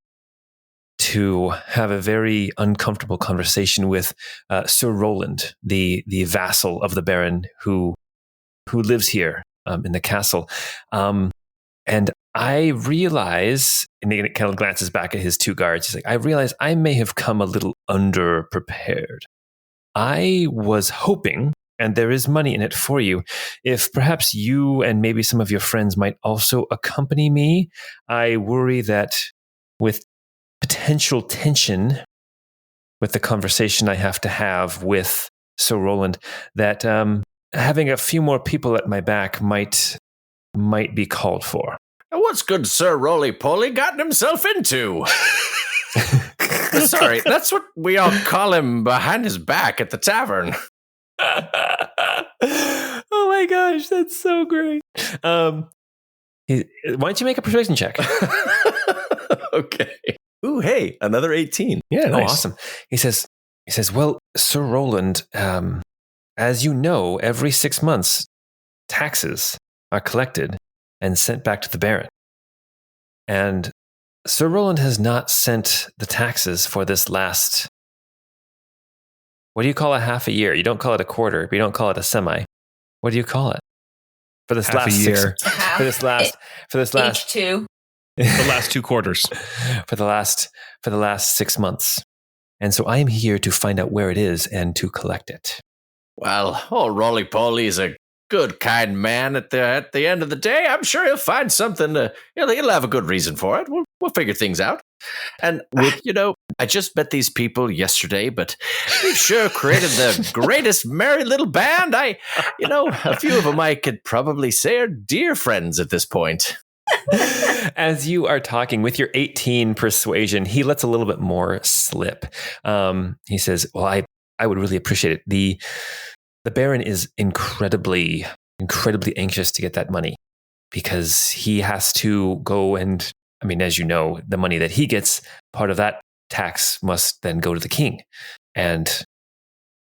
to have a very uncomfortable conversation with Sir Roland, the vassal of the Baron who lives here in the castle. And I realize, and he kind of glances back at his two guards. He's like, I realize I may have come a little underprepared. I was hoping, and there is money in it for you, if perhaps you and maybe some of your friends might also accompany me. I worry that with potential tension with the conversation I have to have with Sir Roland, that having a few more people at my back might be called for. What's good Sir Roly-Poly gotten himself into? Sorry, that's what we all call him behind his back at the tavern. Oh my gosh, that's so great. Why don't you make a persuasion check? Okay. Ooh, hey, another 18. Yeah, nice. Awesome. He says, well, Sir Roland, as you know, every 6 months, taxes are collected and sent back to the Baron. And Sir Roland has not sent the taxes for this last, what do you call a half a year? You don't call it a quarter, but you don't call it a semi. What do you call it? For this half last a year. For this last H2. The last 2 quarters. for the last 6 months. And so I am here to find out where it is and to collect it. Well, old Roly-Poly is a good, kind man. At the end of the day, I'm sure he'll find something to. He'll have a good reason for it. We'll figure things out. And I just met these people yesterday, but they've sure created the greatest merry little band. A few of them I could probably say are dear friends at this point. As you are talking with your 18 persuasion, he lets a little bit more slip. He says, well, I would really appreciate it. The Baron is incredibly anxious to get that money because he has to go and, I mean, as you know, the money that he gets, part of that tax must then go to the king. And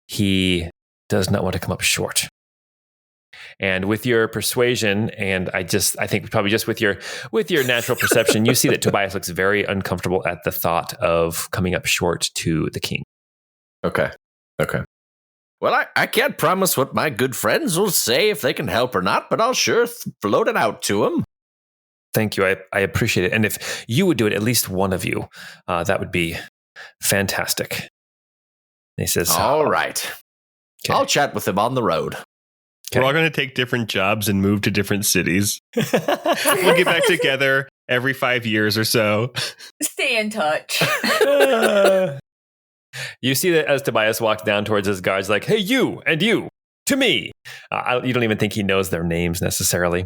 he does not want to come up short. And with your persuasion, and I think probably just with your natural perception, you see that Tobias looks very uncomfortable at the thought of coming up short to the king. Okay. Well, I can't promise what my good friends will say if they can help or not, but I'll sure float it out to them. Thank you. I appreciate it. And if you would do it, at least one of you, that would be fantastic. he says, All right. Okay. I'll chat with him on the road. We're all going to take different jobs and move to different cities. We'll get back together every 5 years or so. Stay in touch. You see that as Tobias walks down towards his guards, like, hey, you and you, to me. You don't even think he knows their names necessarily.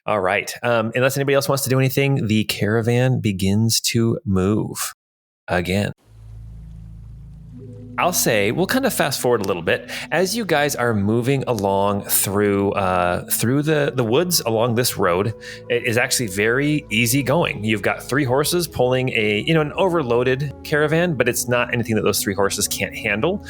All right. Unless anybody else wants to do anything, the caravan begins to move again. I'll say we'll kind of fast forward a little bit as you guys are moving along through the woods along this road. It is actually very easy going. You've got 3 horses pulling an overloaded caravan, but it's not anything that those 3 horses can't handle.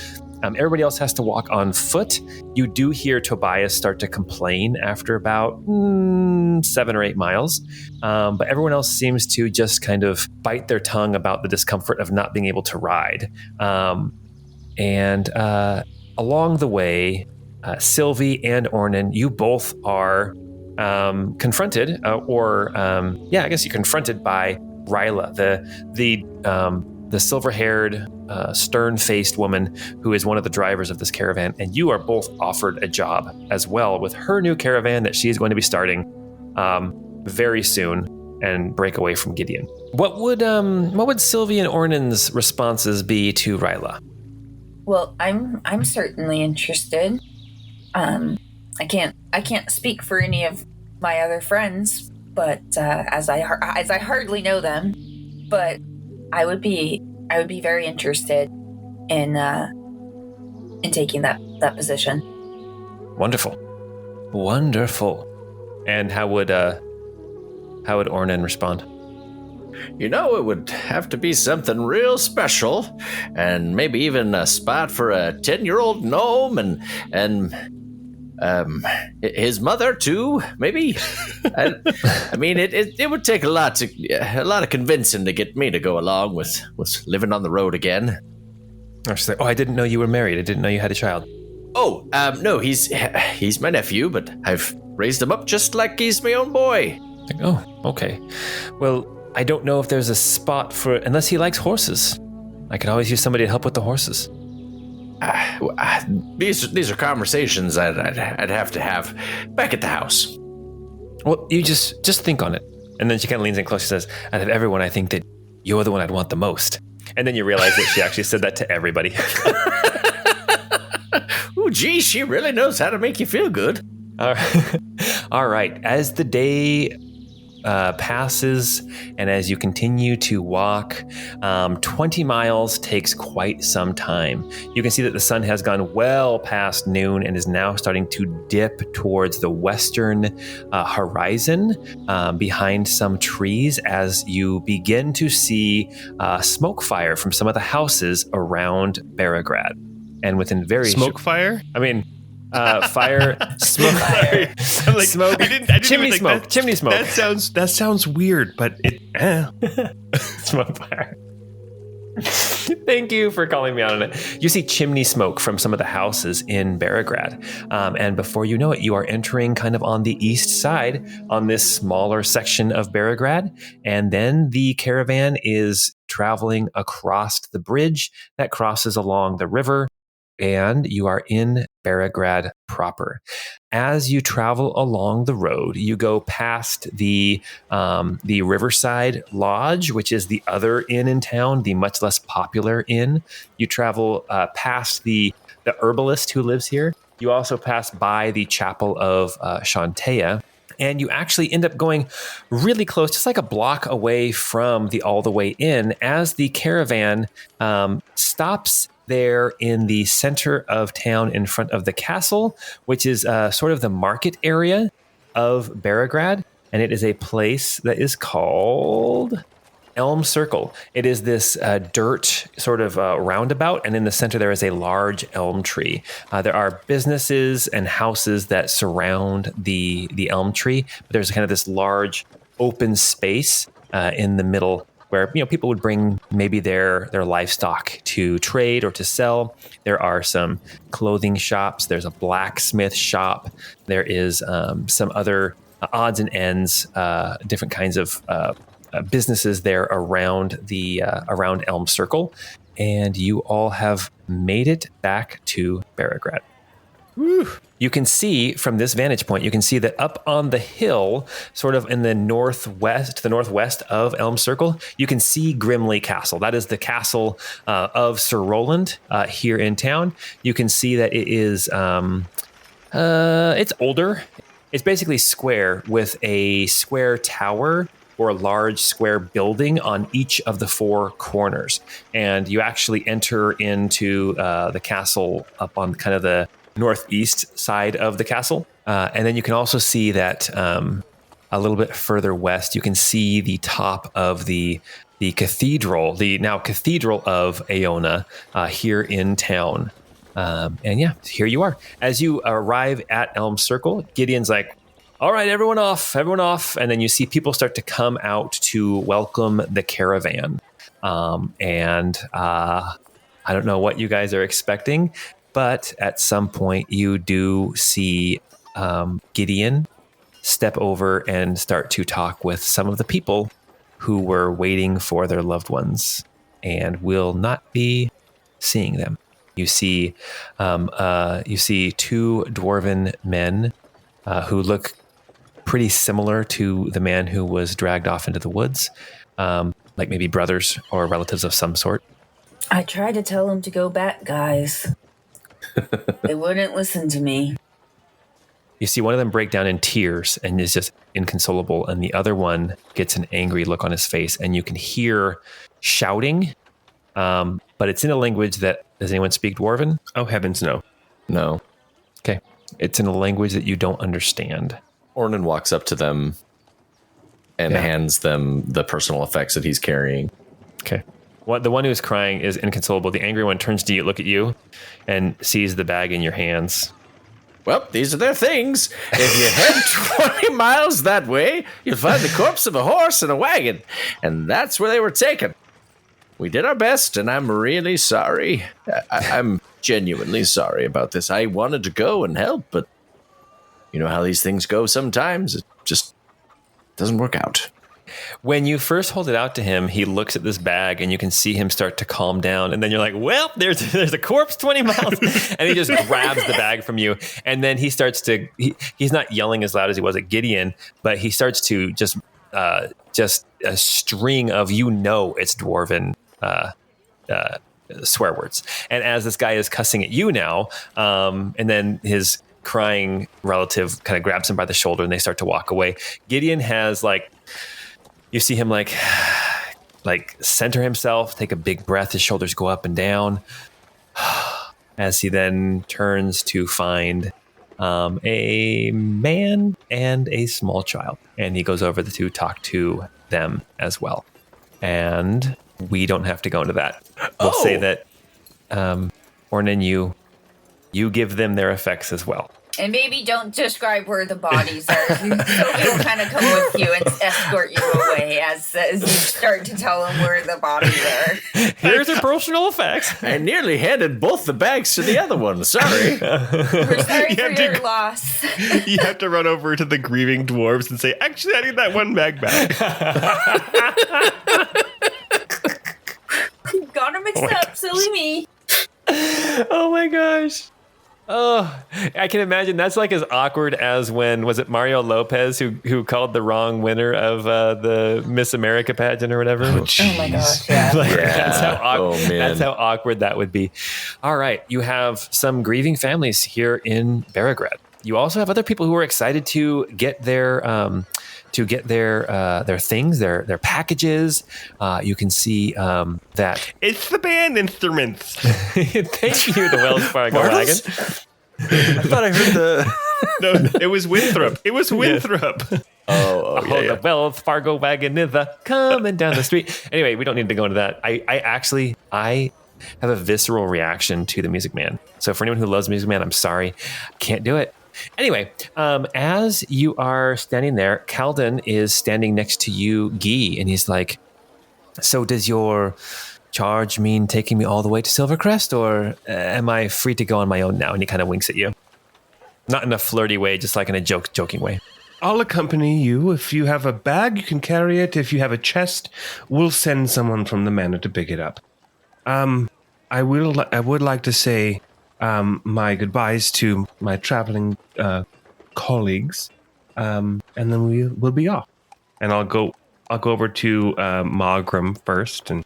Everybody else has to walk on foot. You do hear Tobias start to complain after about 7 or 8 miles, but everyone else seems to just kind of bite their tongue about the discomfort of not being able to ride. And along the way, Cilvy and Ornan, you both are confronted, I guess you're confronted by Ryla, the silver-haired, stern-faced woman who is one of the drivers of this caravan, and you are both offered a job as well with her new caravan that she is going to be starting very soon and break away from Gideon. What would Cilvy and Ornan's responses be to Ryla? Well, I'm certainly interested. I can't speak for any of my other friends, but as I hardly know them, but I would be very interested in taking that position. Wonderful. And how would Ornan respond? You know, it would have to be something real special, and maybe even a spot for a 10-year-old gnome and his mother too, maybe. I mean, it would take a lot of convincing to get me to go along with living on the road again. I didn't know you were married. I didn't know you had a child. Oh, no, he's my nephew, but I've raised him up just like he's my own boy. Oh, okay. Well, I don't know if there's a spot unless he likes horses. I could always use somebody to help with the horses. These are conversations I'd have to have back at the house. Well, you just think on it. And then she kind of leans in close. She says, out of everyone, I think that you're the one I'd want the most. And then you realize that she actually said that to everybody. Ooh, gee, she really knows how to make you feel good. All right. As the day passes and as you continue to walk, 20 miles takes quite some time. You can see that the sun has gone well past noon and is now starting to dip towards the western horizon behind some trees as you begin to see smoke fire from some of the houses around Beregrad. And within very smoke fire? I mean, fire, smoke, fire, like, smoke, I didn't chimney even smoke, that, chimney smoke. That sounds weird, but smoke fire. Thank you for calling me out on it. You see chimney smoke from some of the houses in Beregrad. And before you know it, you are entering kind of on the east side on this smaller section of Beregrad. And then the caravan is traveling across the bridge that crosses along the river. And you are in Beregrad proper. As you travel along the road, you go past the Riverside Lodge, which is the other inn in town, the much less popular inn. You travel past the herbalist who lives here. You also pass by the Chapel of Shantea. And you actually end up going really close, just like a block away from the All the Way Inn, as the caravan stops there in the center of town in front of the castle, which is sort of the market area of Beregrad. And it is a place that is called Elm Circle. It is this dirt sort of roundabout, and in the center there is a large elm tree. There are businesses and houses that surround the elm tree, but there's kind of this large open space in the middle where people would bring maybe their livestock to trade or to sell. There are some clothing shops. There's a blacksmith shop. There is some other odds and ends, different kinds of businesses there around around Elm Circle. and you all have made it back to Baragrad. Woo. You can see from this vantage point, you can see that up on the hill, sort of in the northwest, to the northwest of Elm Circle, you can see Grimley Castle. That is the castle of Sir Roland here in town. You can see that it is, it's older. It's basically square with a square tower or a large square building on each of the four corners. And you actually enter into the castle up on kind of the northeast side of the castle. And then you can also see that a little bit further west, you can see the top of the cathedral, the now cathedral of Aona here in town. And yeah, here you are. As you arrive at Elm Circle, Gideon's like, all right, everyone off. And then you see people start to come out to welcome the caravan. And I don't know what you guys are expecting, but at some point you do see Gideon step over and start to talk with some of the people who were waiting for their loved ones and will not be seeing them. You see two dwarven men who look pretty similar to the man who was dragged off into the woods, like maybe brothers or relatives of some sort. I tried to tell them to go back, guys. They wouldn't listen to me. You see one of them break down in tears and is just inconsolable, and the other one gets an angry look on his face, and you can hear shouting, but it's in a language that, does anyone speak Dwarven? Oh, heavens, no. No. Okay. It's in a language that you don't understand. Ornan walks up to them and hands them the personal effects that he's carrying. Okay. The one who's crying is inconsolable. The angry one turns to you, look at you, and sees the bag in your hands. Well, these are their things. If you head 20 miles that way, you'll find the corpse of a horse and a wagon. And that's where they were taken. We did our best, and I'm really sorry. I'm genuinely sorry about this. I wanted to go and help, but you know how these things go sometimes. It just doesn't work out. When you first hold it out to him, he looks at this bag and you can see him start to calm down. And then you're like, well, there's a corpse 20 miles. And he just grabs the bag from you. And then he starts to, he's not yelling as loud as he was at Gideon, but he starts to just a string of, it's Dwarven swear words. And as this guy is cussing at you now, and then his crying relative kind of grabs him by the shoulder and they start to walk away. Gideon has you see him like center himself, take a big breath. His shoulders go up and down as he then turns to find a man and a small child. And he goes over to talk to them as well. And we don't have to go into that. We'll say that, Ornan, you give them their effects as well. And maybe don't describe where the bodies are. Cilvy will kind of come with you and escort you away as you start to tell them where the bodies are. Here's your personal effects. I nearly handed both the bags to the other one. Sorry. We're sorry for your loss. You have to run over to the grieving dwarves and say, actually, I need that one bag back. Got her mixed up. Silly me. Oh my gosh. Oh, I can imagine that's like as awkward as when, was it Mario Lopez who called the wrong winner of the Miss America pageant or whatever? Oh my gosh, yeah. That's how awkward that would be. All right, you have some grieving families here in Baragrad. You also have other people who are excited to get their things, their packages. You can see that it's the band instruments. Thank you, the Wells Fargo wagon. I thought I heard No, it was Winthrop. It was Winthrop. The Wells Fargo wagon is coming down the street. Anyway, we don't need to go into that. I have a visceral reaction to the Music Man. So for anyone who loves Music Man, I'm sorry, I can't do it. Anyway, as you are standing there, Calden is standing next to you, Guy, and he's like, so does your charge mean taking me all the way to Silvercrest, or am I free to go on my own now? And he kind of winks at you. Not in a flirty way, just like in a joking way. I'll accompany you. If you have a bag, you can carry it. If you have a chest, we'll send someone from the manor to pick it up. I would like to say my goodbyes to my traveling colleagues, and then we'll be off. And I'll go over to Mawgrim first and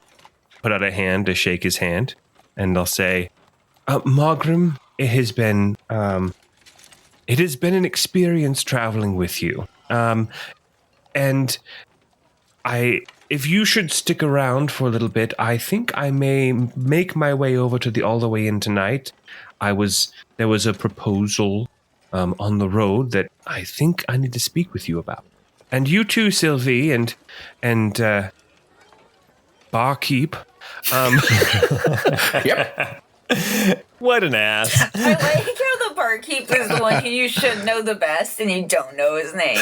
put out a hand to shake his hand, and I'll say, Mawgrim, it has been an experience traveling with you. And if you should stick around for a little bit, I think I may make my way over to the All the Way In tonight. There was a proposal on the road that I think I need to speak with you about. And you too, Cilvy, and barkeep. Yep. What an ass. I like how the barkeep is the one who you should know the best and you don't know his name.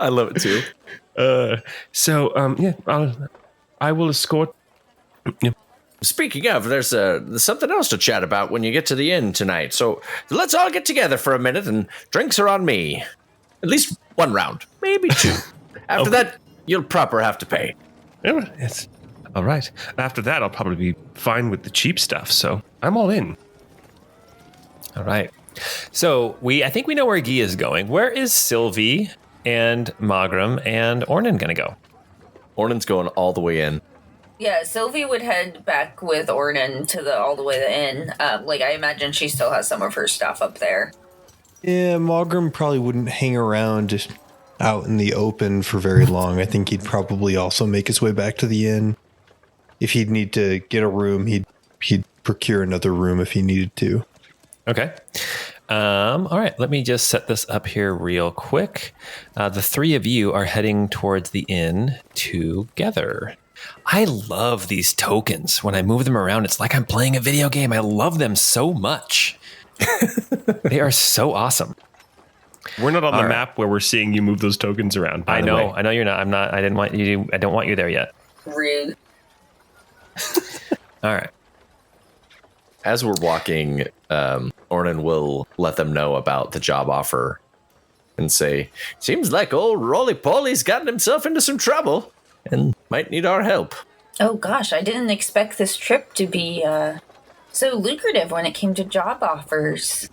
I love it too. I will escort. Speaking of, there's something else to chat about when you get to the inn tonight. So let's all get together for a minute, and drinks are on me. At least one round, maybe two. After that, you'll proper have to pay. Yes. All right. After that, I'll probably be fine with the cheap stuff. So I'm all in. All right. So I think we know where Guy is going. Where is Cilvy and Mawgrim and Ornan going to go? Ornan's going all the way in. Yeah, Cilvy would head back with Ornan to the all the way to inn. I imagine she still has some of her stuff up there. Yeah, Mawgrim probably wouldn't hang around just out in the open for very long. I think he'd probably also make his way back to the inn. If he'd need to get a room, he'd procure another room if he needed to. Okay. All right. Let me just set this up here real quick. The three of you are heading towards the inn together. I love these tokens. When I move them around, it's like I'm playing a video game. I love them so much. They are so awesome. We're not on the map where we're seeing you move those tokens around. I know you're not. I'm not. I don't want you there yet. Rude. All right. As we're walking, Ornan will let them know about the job offer and say, seems like old Roly-Poly's gotten himself into some trouble and might need our help. Oh gosh, I didn't expect this trip to be so lucrative when it came to job offers.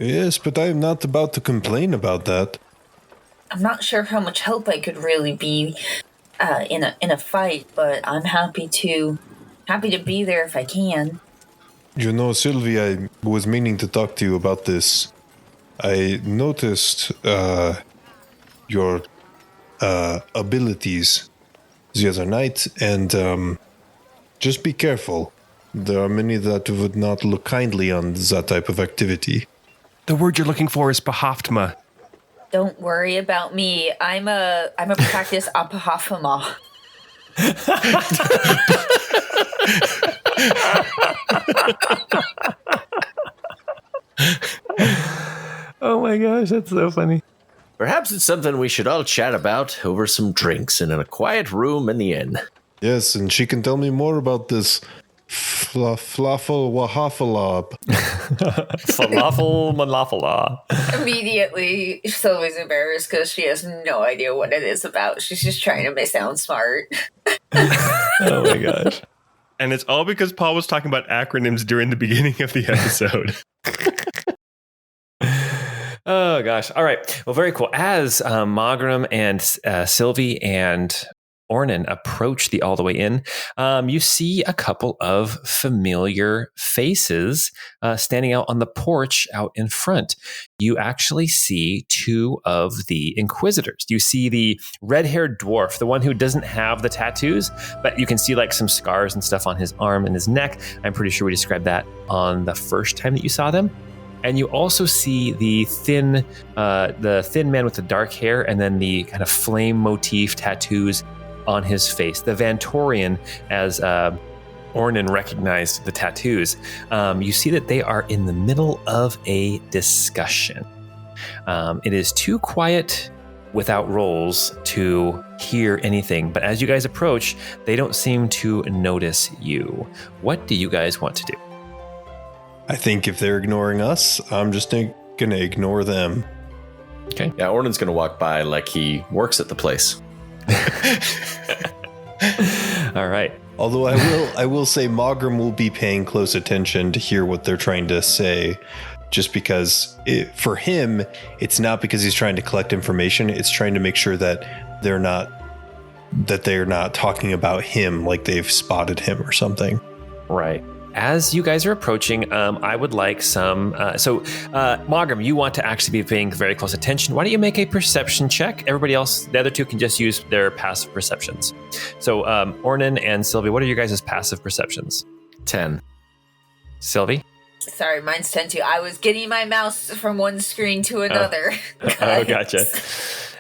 Yes, but I'm not about to complain about that. I'm not sure how much help I could really be in a fight, but I'm happy to be there if I can. You know, Cilvy, I was meaning to talk to you about this. I noticed your abilities the other night, and just be careful. There are many that would not look kindly on that type of activity. The word you're looking for is Bahaftma. Don't worry about me. I'm a practice apahafama. Oh my gosh, that's so funny. Perhaps it's something we should all chat about over some drinks and in a quiet room in the inn. Yes, and she can tell me more about this falafel wahafalab. Falafel malafala. Immediately, Sylvie's embarrassed because she has no idea what it is about. She's just trying to sound smart. Oh my gosh. And it's all because Paul was talking about acronyms during the beginning of the episode. Oh gosh. All right. Well, very cool. As Mawgrim and Cilvy and Ornan approach the All the Way In, you see a couple of familiar faces standing out on the porch out in front. You actually see two of the Inquisitors. You see the red-haired dwarf, the one who doesn't have the tattoos, but you can see like some scars and stuff on his arm and his neck. I'm pretty sure we described that on the first time that you saw them. And you also see the thin man with the dark hair and then the kind of flame motif tattoos on his face. The Vantorian, as Ornan recognized the tattoos. You see that they are in the middle of a discussion. It is too quiet without rolls to hear anything, but as you guys approach, they don't seem to notice you. What do you guys want to do? I think if they're ignoring us, I'm just going to ignore them. Okay. Yeah, Ornan's going to walk by like he works at the place. All right. Although I will say Mawgrim will be paying close attention to hear what they're trying to say, just because for him, it's not because he's trying to collect information. It's trying to make sure that they're not talking about him, like they've spotted him or something. Right. As you guys are approaching, I would like some. Mawgrim, you want to actually be paying very close attention. Why don't you make a perception check? Everybody else, the other two can just use their passive perceptions. So, Ornan and Cilvy, what are your guys' passive perceptions? 10. Cilvy? Sorry, mine's 10 too. I was getting my mouse from one screen to another. Oh, gotcha.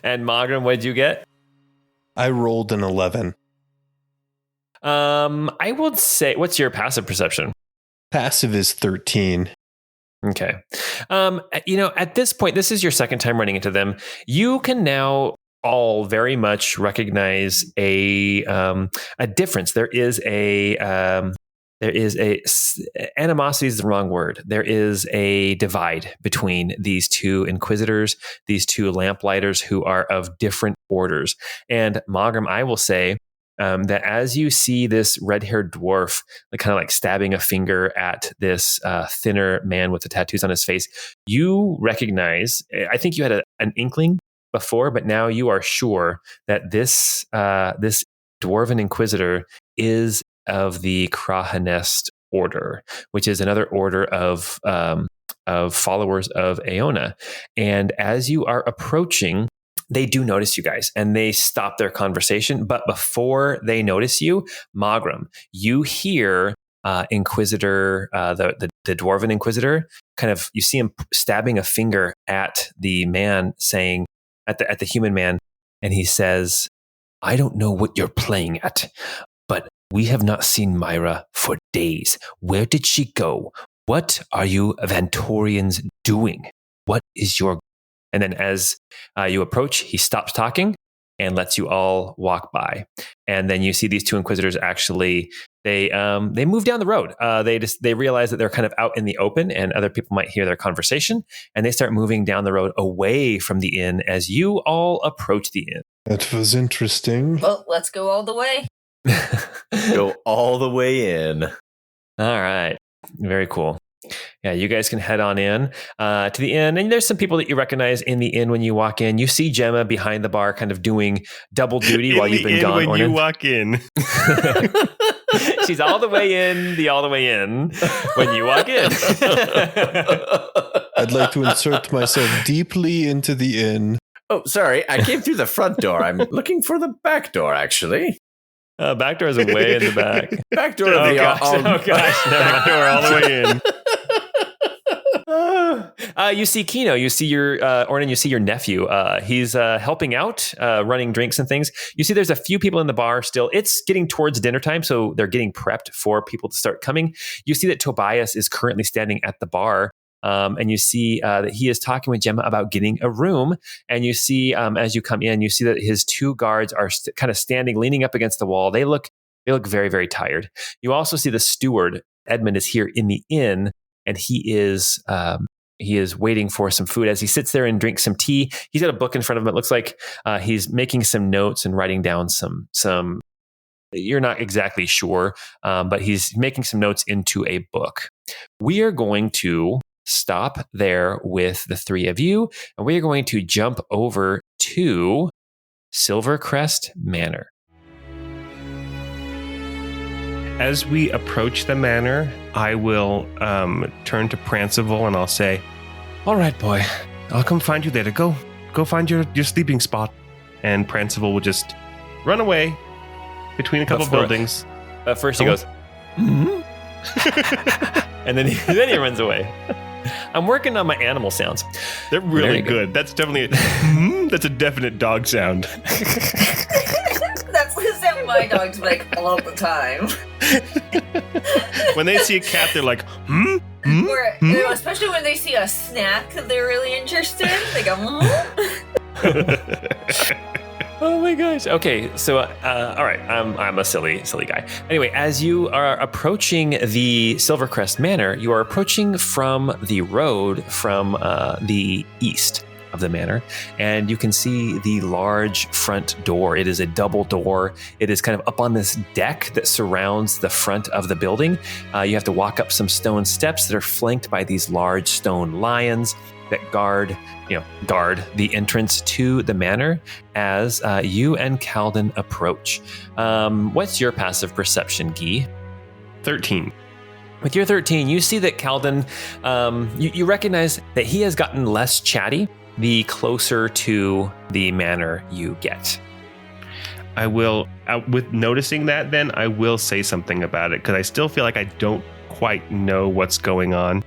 And Mawgrim, what did you get? I rolled an 11. I would say, what's your passive perception? Passive is 13. Okay. At this point, this is your second time running into them. You can now all very much recognize a difference. There is animosity is the wrong word. There is a divide between these two inquisitors, these two lamplighters who are of different orders. And Mawgrim, I will say, that as you see this red-haired dwarf kind of like stabbing a finger at this thinner man with the tattoos on his face, you recognize, I think you had an inkling before, but now you are sure that this dwarven inquisitor is of the Krahanest order, which is another order of followers of Aona. And as you are approaching, they do notice you guys and they stop their conversation. But before they notice you, Mawgrim, you hear Inquisitor, the dwarven Inquisitor, you see him stabbing a finger at the man, saying at the human man, and he says, "I don't know what you're playing at, but we have not seen Myra for days. Where did she go? What are you Vantorians doing? What is your..." And then as you approach, he stops talking and lets you all walk by. And then you see these two inquisitors actually, they move down the road. They realize that they're kind of out in the open and other people might hear their conversation. And they start moving down the road away from the inn as you all approach the inn. That was interesting. Well, let's go all the way. Go all the way in. All right. Very cool. Yeah, you guys can head on in to the inn. And there's some people that you recognize in the inn when you walk in. You see Gemma behind the bar kind of doing double duty while you've been gone. When Ornan. you walk in. She's all the way in, all the way in when you walk in. I'd like to insert myself deeply into the inn. Oh, sorry. I came through the front door. I'm looking for the back door, actually. Back door is way in the back. Back door. Oh gosh. Back door all the way in. You see Kino, you see your Ornan, you see your nephew. He's helping out, running drinks and things. You see there's a few people in the bar still. It's getting towards dinner time, so they're getting prepped for people to start coming. You see that Tobias is currently standing at the bar. And you see that he is talking with Gemma about getting a room. And you see, as you come in, you see that his two guards are kind of standing, leaning up against the wall. They look very, very tired. You also see the steward, Edmund, is here in the inn, and he is waiting for some food. As he sits there and drinks some tea, he's got a book in front of him. It looks like he's making some notes and writing down some. You're not exactly sure, but he's making some notes into a book. We are going to stop there with the three of you, and we are going to jump over to Silvercrest Manor. As we approach the manor, I will turn to Prancival and I'll say, "All right, boy, I'll come find you later. Go find your sleeping spot." And Prancival will just run away between a couple buildings. First he goes, "Mm-hmm." and then he runs away. I'm working on my animal sounds. They're really good. That's definitely that's a definite dog sound. That's the sound my dogs make all the time. When they see a cat, they're like, Especially when they see a snack that they're really interested in. They go, Oh my gosh. Okay, so all right, I'm a silly guy. Anyway, as you are approaching the Silvercrest Manor, you are approaching from the road from the east. of the manor, and you can see the large front door. It is a double door. It is kind of up on this deck that surrounds the front of the building. You have to walk up some stone steps that are flanked by these large stone lions that guard the entrance to the manor as you and Calden approach. What's your passive perception, Guy? 13. With your 13, you see that Calden, you recognize that he has gotten less chatty the closer to the manor you get. I will, with noticing that then, I will say something about it, because I still feel like I don't quite know what's going on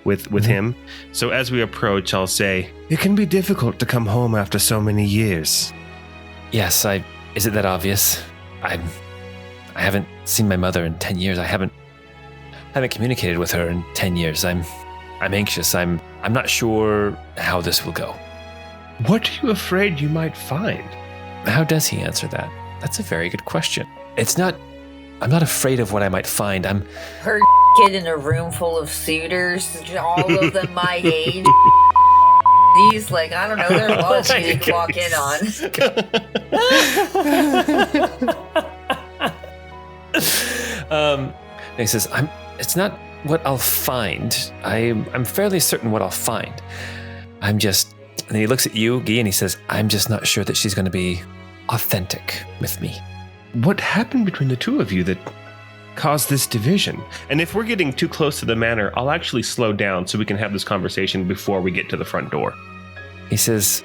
with him. So as we approach, I'll say, it can be difficult to come home after so many years. Yes, is it that obvious? I haven't seen my mother in 10 years. I haven't communicated with her in 10 years. I'm anxious. I'm not sure how this will go. What are you afraid you might find? How does he answer that? That's a very good question. I'm not afraid of what I might find. I'm Her kid in a room full of suitors, all of them my age. He's like, I don't know, there are laws you could walk in on. He says, it's not what I'll find. I'm fairly certain what I'll find. And he looks at you, Guy, and he says, I'm just not sure that she's going to be authentic with me. What happened between the two of you that caused this division? And if we're getting too close to the manor, I'll actually slow down so we can have this conversation before we get to the front door. He says,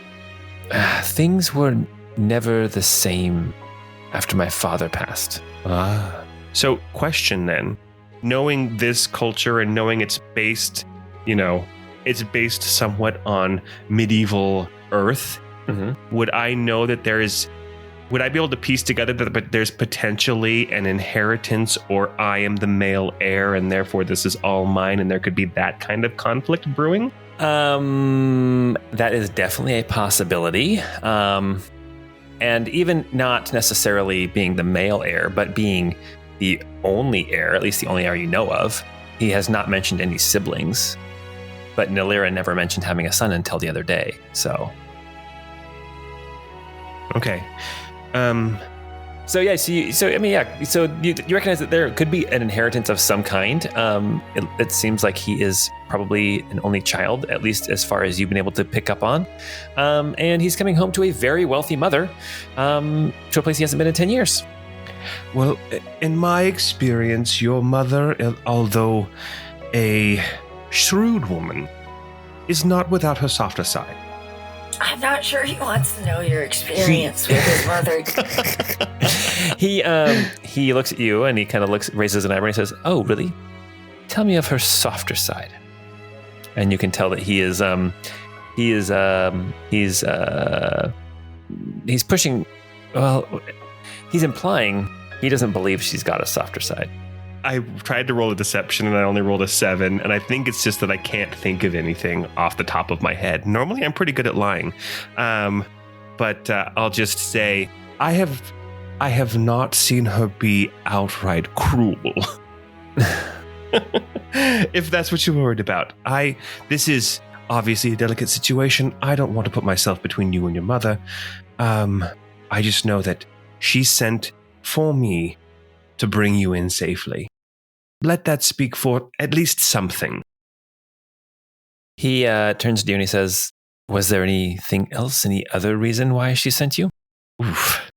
things were never the same after my father passed. So, question then, knowing this culture and knowing it's based, it's based somewhat on medieval Earth, would I know that would I be able to piece together that there's potentially an inheritance, or I am the male heir and therefore this is all mine, and there could be that kind of conflict brewing? That is definitely a possibility. And even not necessarily being the male heir, but being the only heir, at least the only heir you know of. He has not mentioned any siblings, but Nalira never mentioned having a son until the other day, so. Okay. So you recognize that there could be an inheritance of some kind. It seems like he is probably an only child, at least as far as you've been able to pick up on. And he's coming home to a very wealthy mother, to a place he hasn't been in 10 years. Well, in my experience, your mother, although a shrewd woman, is not without her softer side. I'm not sure he wants to know your experience with his mother. He looks at you and he kind of raises an eyebrow and says, "Oh, really? Tell me of her softer side." And you can tell that he's pushing. Well, he's implying he doesn't believe she's got a softer side. I tried to roll a deception and I only rolled a 7, and I think it's just that I can't think of anything off the top of my head. Normally I'm pretty good at lying. But I'll just say I have not seen her be outright cruel. If that's what you're worried about. This is obviously a delicate situation. I don't want to put myself between you and your mother. I just know that she sent for me to bring you in safely. Let that speak for at least something. He turns to you and he says, "Was there anything else? Any other reason why she sent you?" Oof.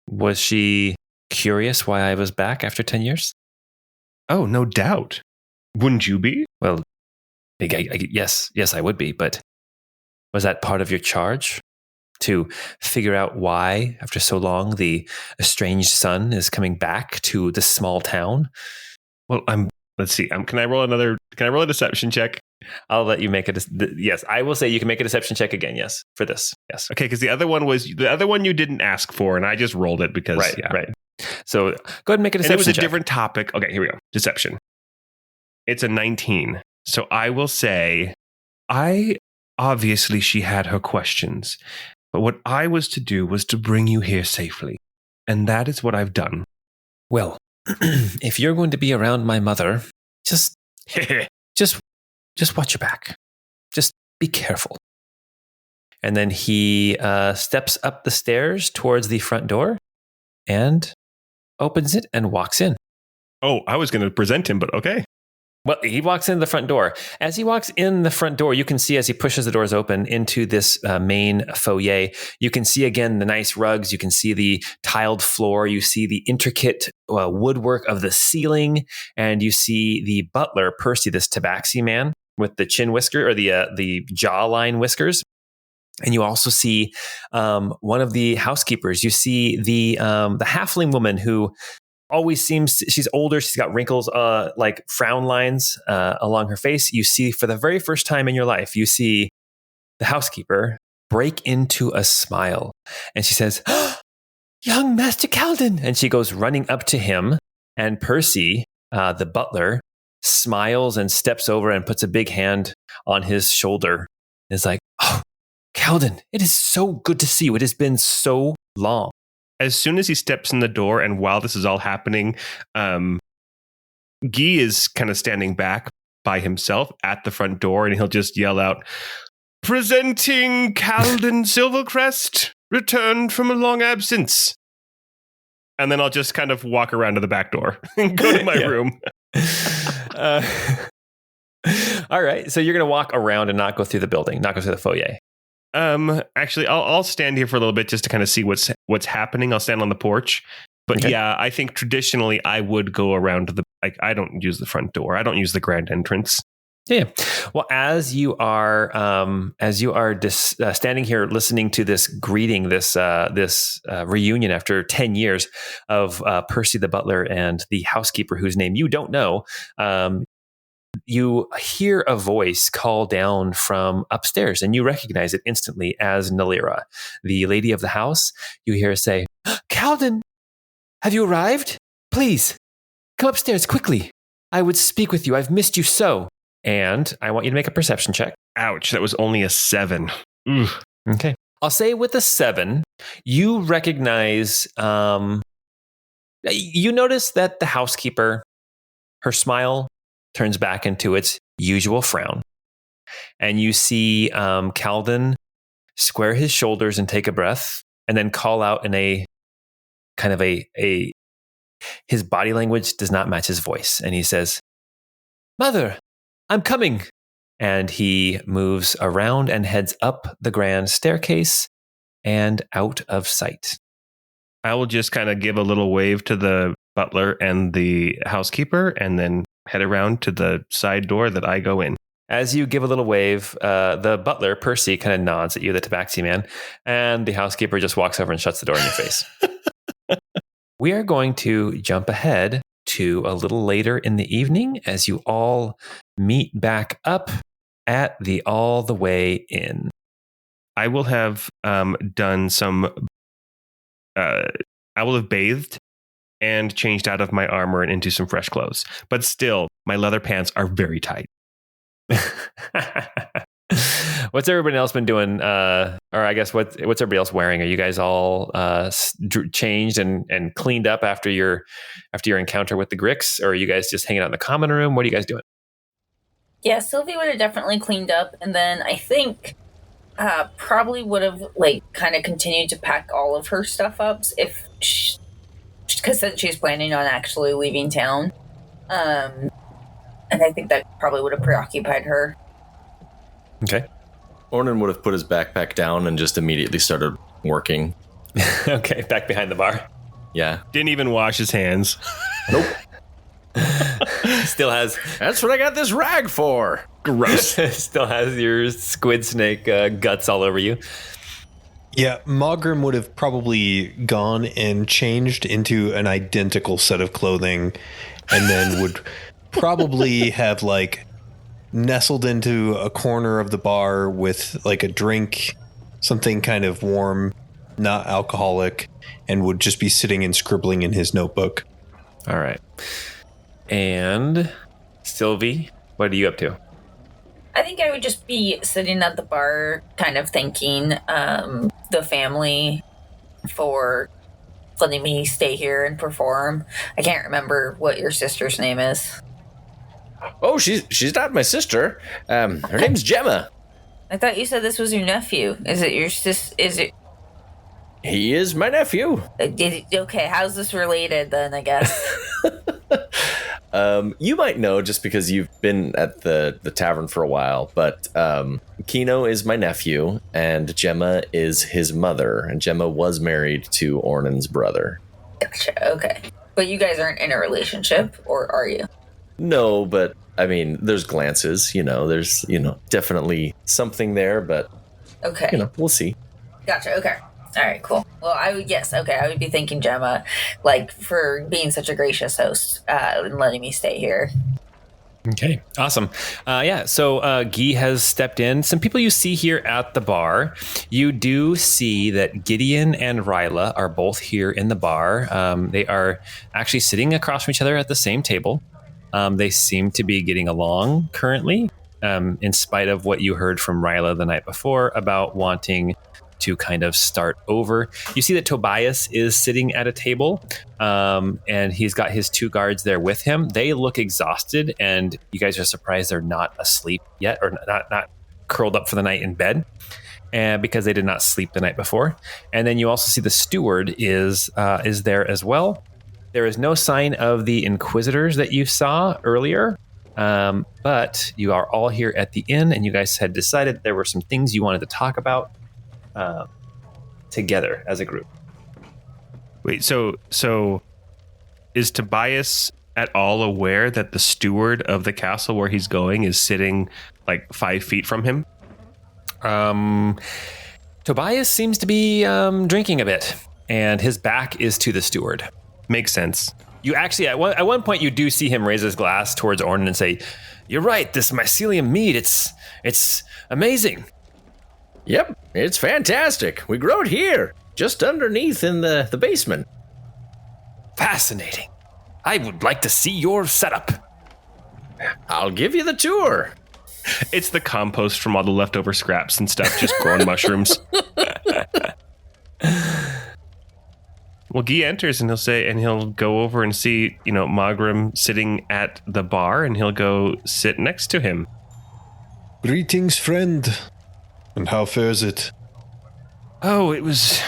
Was she curious why I was back after 10 years? Oh, no doubt. Wouldn't you be? Well, yes, I would be, but was that part of your charge? To figure out why, after so long, the estranged son is coming back to this small town? Well, let's see. Can I roll a deception check? I'll let you make it. Yes, I will say you can make a deception check again. Yes, for this. Yes. Okay, because the other one you didn't ask for, and I just rolled it because. Right. So go ahead and make a deception check. And it was a different topic. Okay, here we go. Deception. It's a 19. So I will say, obviously she had her questions, but what I was to do was to bring you here safely, and that is what I've done. Well, if you're going to be around my mother, just watch your back. Just be careful. And then he steps up the stairs towards the front door and opens it and walks in. Oh, I was going to present him, but okay. Well, he walks in the front door. As he walks in the front door, you can see as he pushes the doors open into this main foyer, you can see again the nice rugs. You can see the tiled floor. You see the intricate woodwork of the ceiling. And you see the butler, Percy, this tabaxi man with the chin whisker or the jawline whiskers. And you also see one of the housekeepers. You see the halfling woman who always seems she's older. She's got wrinkles, like frown lines along her face. You see for the very first time in your life, you see the housekeeper break into a smile. And she says, "Young Master Calden." And she goes running up to him. And Percy, the butler, smiles and steps over and puts a big hand on his shoulder. And is like, "Oh, Calden, it is so good to see you. It has been so long." As soon as he steps in the door, and while this is all happening, Guy is kind of standing back by himself at the front door, and he'll just yell out, "Presenting Calden Silvercrest, returned from a long absence." And then I'll just kind of walk around to the back door and go to my room. All right. So you're going to walk around and not go through the building, not go through the foyer. Actually, I'll stand here for a little bit just to kind of see what's happening. I'll stand on the porch. But Okay. yeah, I think traditionally I would go around to I don't use the front door. I don't use the grand entrance. Yeah. Well, as you are standing here listening to this greeting, this reunion after 10 years of Percy the butler and the housekeeper whose name you don't know, you hear a voice call down from upstairs, and you recognize it instantly as Nalira, the lady of the house. You hear her say, "Calden, have you arrived? Please, come upstairs quickly. I would speak with you. I've missed you so." And I want you to make a perception check. Ouch, that was only a 7. Ugh. Okay. I'll say with a 7, you recognize, you notice that the housekeeper, her smile turns back into its usual frown. And you see Calden square his shoulders and take a breath, and then call out in a kind of his body language does not match his voice. And he says, "Mother, I'm coming." And he moves around and heads up the grand staircase and out of sight. I will just kind of give a little wave to the butler and the housekeeper and then head around to the side door that I go in. As you give a little wave, the butler, Percy, kind of nods at you, the tabaxi man, and the housekeeper just walks over and shuts the door in your face. We are going to jump ahead to a little later in the evening as you all meet back up at the All the Way Inn. I will have done some. I will have bathed and changed out of my armor and into some fresh clothes. But still, my leather pants are very tight. What's everybody else been doing? Or I guess what's everybody else wearing? Are you guys all changed and cleaned up after your encounter with the Grix? Or are you guys just hanging out in the common room? What are you guys doing? Yeah, Cilvy would have definitely cleaned up, and then I think probably would have kind of continued to pack all of her stuff up because then she's planning on actually leaving town, and I think that probably would have preoccupied her. Okay. Ornan would have put his backpack down and just immediately started working. Okay, back behind the bar. Yeah. Didn't even wash his hands. Nope. Still has. That's what I got this rag for. Gross. Still has your squid snake guts all over you. Yeah, Mawgrim would have probably gone and changed into an identical set of clothing, and then would probably have nestled into a corner of the bar with a drink, something kind of warm, not alcoholic, and would just be sitting and scribbling in his notebook. All right. And Cilvy, what are you up to? I think I would just be sitting at the bar, kind of thanking the family for letting me stay here and perform. I can't remember what your sister's name is. Oh, she's not my sister. Her name's Gemma. I thought you said this was your nephew. Is it your sis? Is it? He is my nephew. Okay, how's this related then, I guess? You might know just because you've been at the tavern for a while, but Kino is my nephew, and Gemma is his mother, and Gemma was married to Ornan's brother. Gotcha, okay. But you guys aren't in a relationship, or are you? No, but, I mean, there's glances, there's, definitely something there, but, okay. We'll see. Gotcha, okay. All right, cool. Well, I would be thanking Gemma, for being such a gracious host and letting me stay here. Okay, awesome. So Guy has stepped in. Some people you see here at the bar. You do see that Gideon and Ryla are both here in the bar. They are actually sitting across from each other at the same table. They seem to be getting along currently, in spite of what you heard from Ryla the night before about wanting to kind of start over. You see that Tobias is sitting at a table, and he's got his 2 guards there with him. They look exhausted, and you guys are surprised they're not asleep yet, or not curled up for the night in bed, and because they did not sleep the night before. And then you also see the steward is there as well. There is no sign of the inquisitors that you saw earlier, but you are all here at the inn, and you guys had decided there were some things you wanted to talk about together as a group. Wait, so is Tobias at all aware that the steward of the castle where he's going is sitting 5 feet from him? Tobias seems to be drinking a bit, and his back is to the steward. Makes sense. You actually, at one point, you do see him raise his glass towards Ornan and say, "You're right, this mycelium mead, it's amazing." Yep, it's fantastic. We grow it here, just underneath in the basement. Fascinating. I would like to see your setup. I'll give you the tour. It's the compost from all the leftover scraps and stuff, just growing mushrooms. Well, Guy enters and he'll go over and see, Mawgrim sitting at the bar, and he'll go sit next to him. Greetings, friend. And how fares it? Oh, it was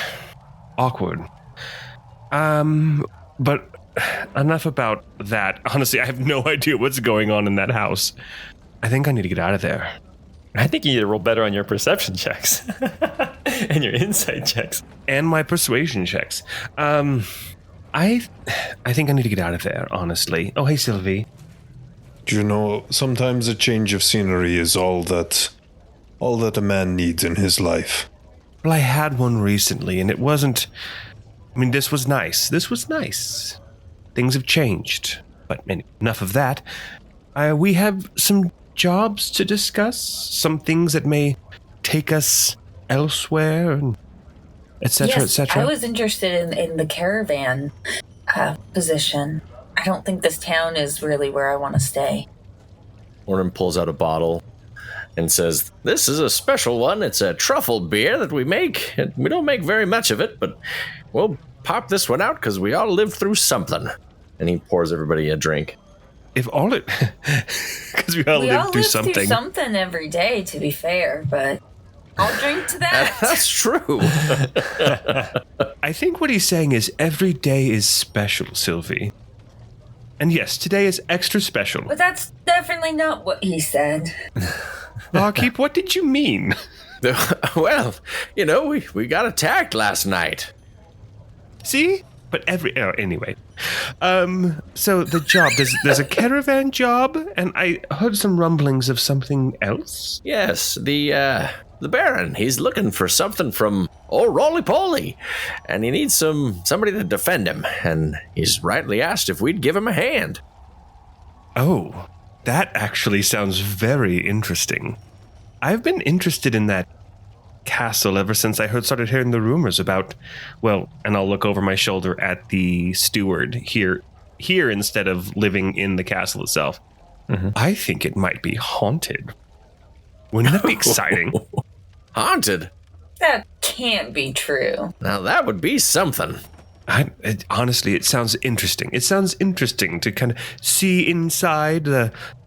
awkward. But enough about that. Honestly, I have no idea what's going on in that house. I think I need to get out of there. I think you need to roll better on your perception checks and your insight checks and my persuasion checks. I think I need to get out of there, honestly. Oh, hey, Cilvy. Sometimes a change of scenery is all that a man needs in his life. Well, I had one recently, and it wasn't... this was nice. Things have changed. But enough of that. We have some jobs to discuss, some things that may take us elsewhere, and et cetera, et cetera. I was interested in the caravan position. I don't think this town is really where I want to stay. Ornan pulls out a bottle and says, "This is a special one. It's a truffle beer that we make. We don't make very much of it, but we'll pop this one out because we all lived through something." And he pours everybody a drink. If all it... Because we all lived through something. Through something every day, to be fair, but I'll drink to that. That's true. I think what he's saying is every day is special, Cilvy. And yes, today is extra special. But that's definitely not what he said. Barkeep, what did you mean? Well, we got attacked last night. See? But anyway. So the job, there's a caravan job, and I heard some rumblings of something else. Yes, the Baron, he's looking for something from old Roly-Poly, and he needs somebody to defend him, and he's rightly asked if we'd give him a hand. Oh, that actually sounds very interesting. I've been interested in that castle ever since I started hearing the rumors about, and I'll look over my shoulder at the steward here instead of living in the castle itself. Mm-hmm. I think it might be haunted. Wouldn't that be exciting? Haunted? That can't be true. Now that would be something. Honestly, it sounds interesting. It sounds interesting to kind of see inside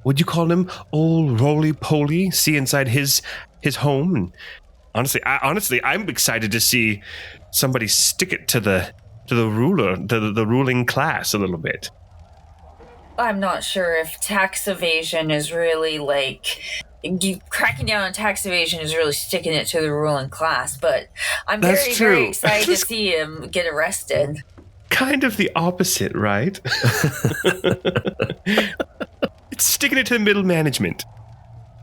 what'd you call him? Old Roly-Poly? See inside his his home. And honestly, I'm excited to see somebody stick it to the ruler, the ruling class a little bit. I'm not sure if tax evasion is really cracking down on tax evasion is really sticking it to the ruling class, but I'm very excited to see him get arrested. Kind of the opposite, right? It's sticking it to the middle management.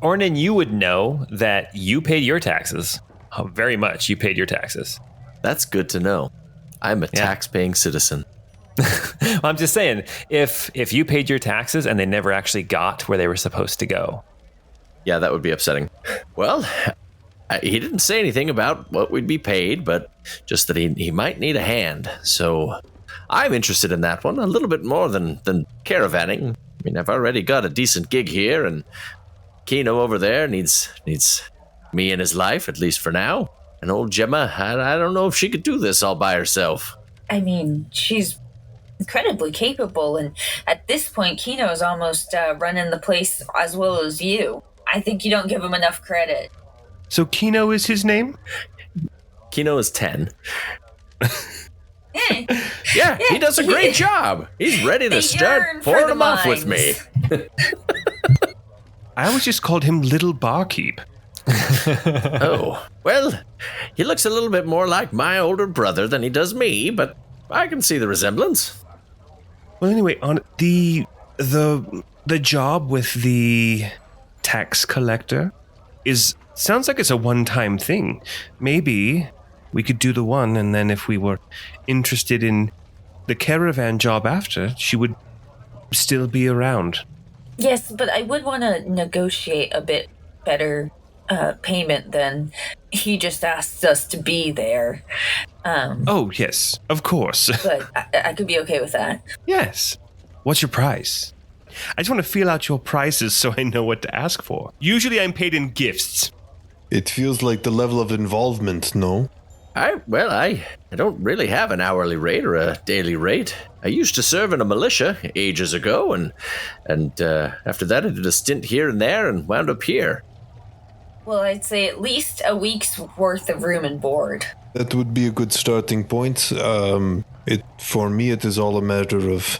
Ornan, you would know that you paid your taxes. Very much you paid your taxes. That's good to know. I'm a tax-paying citizen. Well, I'm just saying, if you paid your taxes and they never actually got where they were supposed to go. Yeah, that would be upsetting. Well, he didn't say anything about what we'd be paid, but just that he might need a hand. So I'm interested in that one a little bit more than caravanning. I mean, I've already got a decent gig here, and Kino over there needs me in his life, at least for now. And old Gemma, I don't know if she could do this all by herself. I mean, she's incredibly capable, and at this point, Kino is almost running the place as well as you. I think you don't give him enough credit. So Kino is his name? Kino is 10. Yeah, he does a great job. He's ready to start pouring them off with me. I always just called him Little Barkeep. Oh, well, he looks a little bit more like my older brother than he does me, but I can see the resemblance. Well, anyway, on the job with the tax collector sounds like it's a one-time thing. Maybe we could do the one, and then if we were interested in the caravan job after, she would still be around. Yes, but I would want to negotiate a bit better payment than he just asked us to be there. Oh, yes, of course. But I could be okay with that. Yes. What's your price? I just want to feel out your prices so I know what to ask for. Usually I'm paid in gifts. It feels like the level of involvement, no? I don't really have an hourly rate or a daily rate. I used to serve in a militia ages ago, and after that I did a stint here and there and wound up here. Well, I'd say at least a week's worth of room and board. That would be a good starting point. For me, it is all a matter of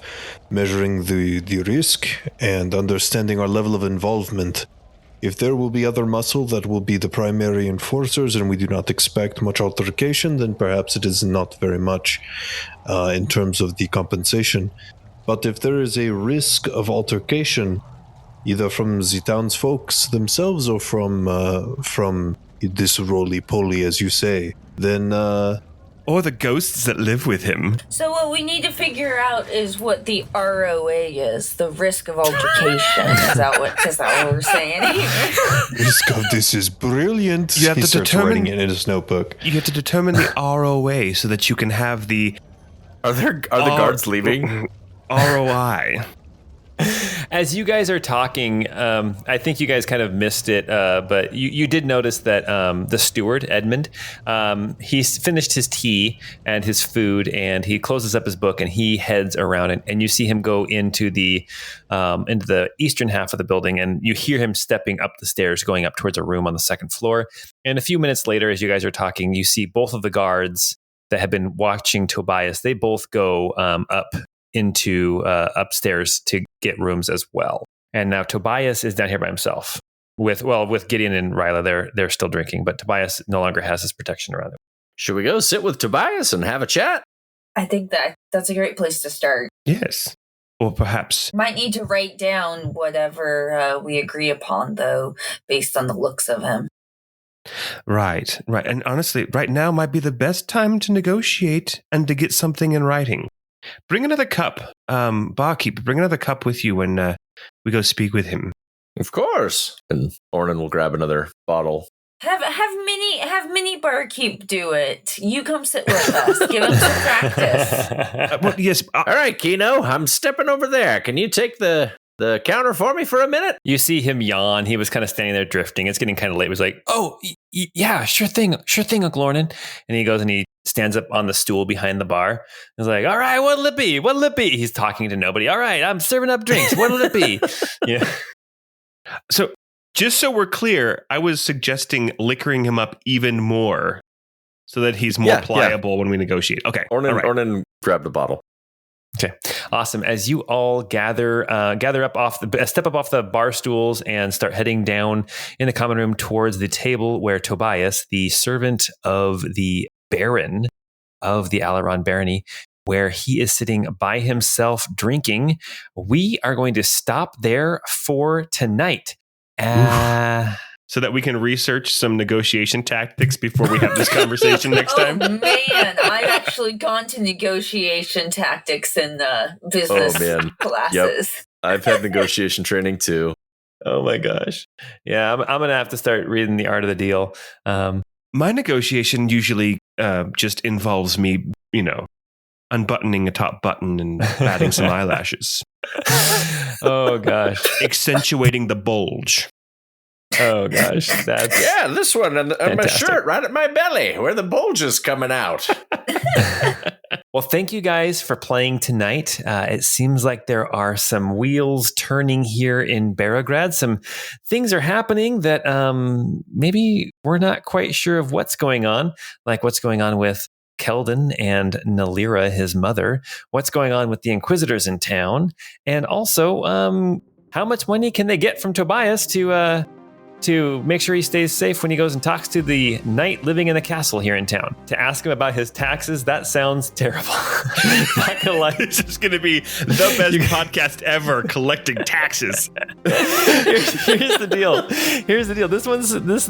measuring the risk and understanding our level of involvement. If there will be other muscle that will be the primary enforcers and we do not expect much altercation, then perhaps it is not very much in terms of the compensation. But if there is a risk of altercation, either from the townsfolks themselves or from this roly-poly, as you say, then... Or the ghosts that live with him. So what we need to figure out is what the ROA is, the risk of altercation. Is that what we're saying? Risk of this is brilliant. You have he to starts writing it in his notebook. You have to determine the ROA so that you can have the... Are the guards leaving? ROI. As you guys are talking, I think you guys kind of missed it, but you did notice that the steward, Edmund, he's finished his tea and his food, and he closes up his book and he heads around, and you see him go into the eastern half of the building, and you hear him stepping up the stairs, going up towards a room on the second floor. And a few minutes later, as you guys are talking, you see both of the guards that have been watching Tobias. They both go up into upstairs to get rooms as well. And now Tobias is down here by himself with Gideon and Ryla. They're still drinking, but Tobias no longer has his protection around him. Should we go sit with Tobias and have a chat? I think that's a great place to start. Yes. Or perhaps... Might need to write down whatever we agree upon, though, based on the looks of him. Right. And honestly, right now might be the best time to negotiate and to get something in writing. Bring another cup, barkeep. Bring another cup with you when we go speak with him. Of course. And Ornan will grab another bottle. Have mini barkeep do it. You come sit with us. Give him some practice. Well, yes. All right, Kino. I'm stepping over there. Can you take the counter for me for a minute? You see him yawn. He was kind of standing there drifting. It's getting kind of late. He was like, "Oh, yeah, sure thing, Uncle Ornan." And he goes and he stands up on the stool behind the bar. He's like, "All right, what'll it be? What'll it be?" He's talking to nobody. "All right, I'm serving up drinks. What'll it be?" Yeah. So Just so we're clear, I was suggesting liquoring him up even more so that he's more pliable when we negotiate. Okay. Ornan grabbed a bottle. Okay, awesome. As you all gather up step up off the bar stools and start heading down in the common room towards the table where Tobias, the servant of the Baron of the Alaron Barony, where he is sitting by himself drinking, we are going to stop there for tonight. So that we can research some negotiation tactics before we have this conversation next time. Oh, man. I've actually gone to negotiation tactics in the business classes. Yep. I've had negotiation training too. Oh my gosh. Yeah, I'm going to have to start reading The Art of the Deal. My negotiation usually just involves me, unbuttoning a top button and adding some eyelashes. Oh gosh. Accentuating the bulge. Oh gosh, that's this one on my shirt, right at my belly, where the bulge is coming out. Well, thank you guys for playing tonight. It seems like there are some wheels turning here in Barograd. Some things are happening that maybe we're not quite sure of what's going on, like what's going on with Keldon and Nalira, his mother, what's going on with the Inquisitors in town, and also how much money can they get from Tobias to make sure he stays safe when he goes and talks to the knight living in the castle here in town. To ask him about his taxes, that sounds terrible. Not gonna lie, this is gonna be the best podcast ever, collecting taxes. Here's the deal.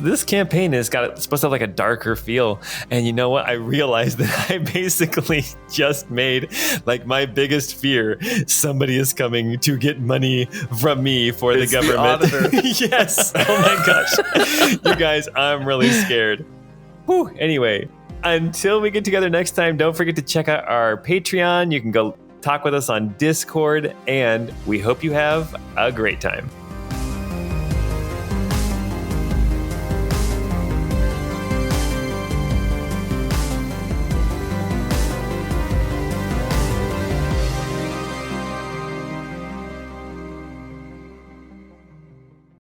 This campaign it's supposed to have like a darker feel. And you know what? I realized that I basically just made like my biggest fear. Somebody is coming to get money from me for the government. The Yes. Oh my gosh. You guys, I'm really scared. Whew. Anyway, until we get together next time, don't forget to check out our Patreon. You can go talk with us on Discord, and we hope you have a great time.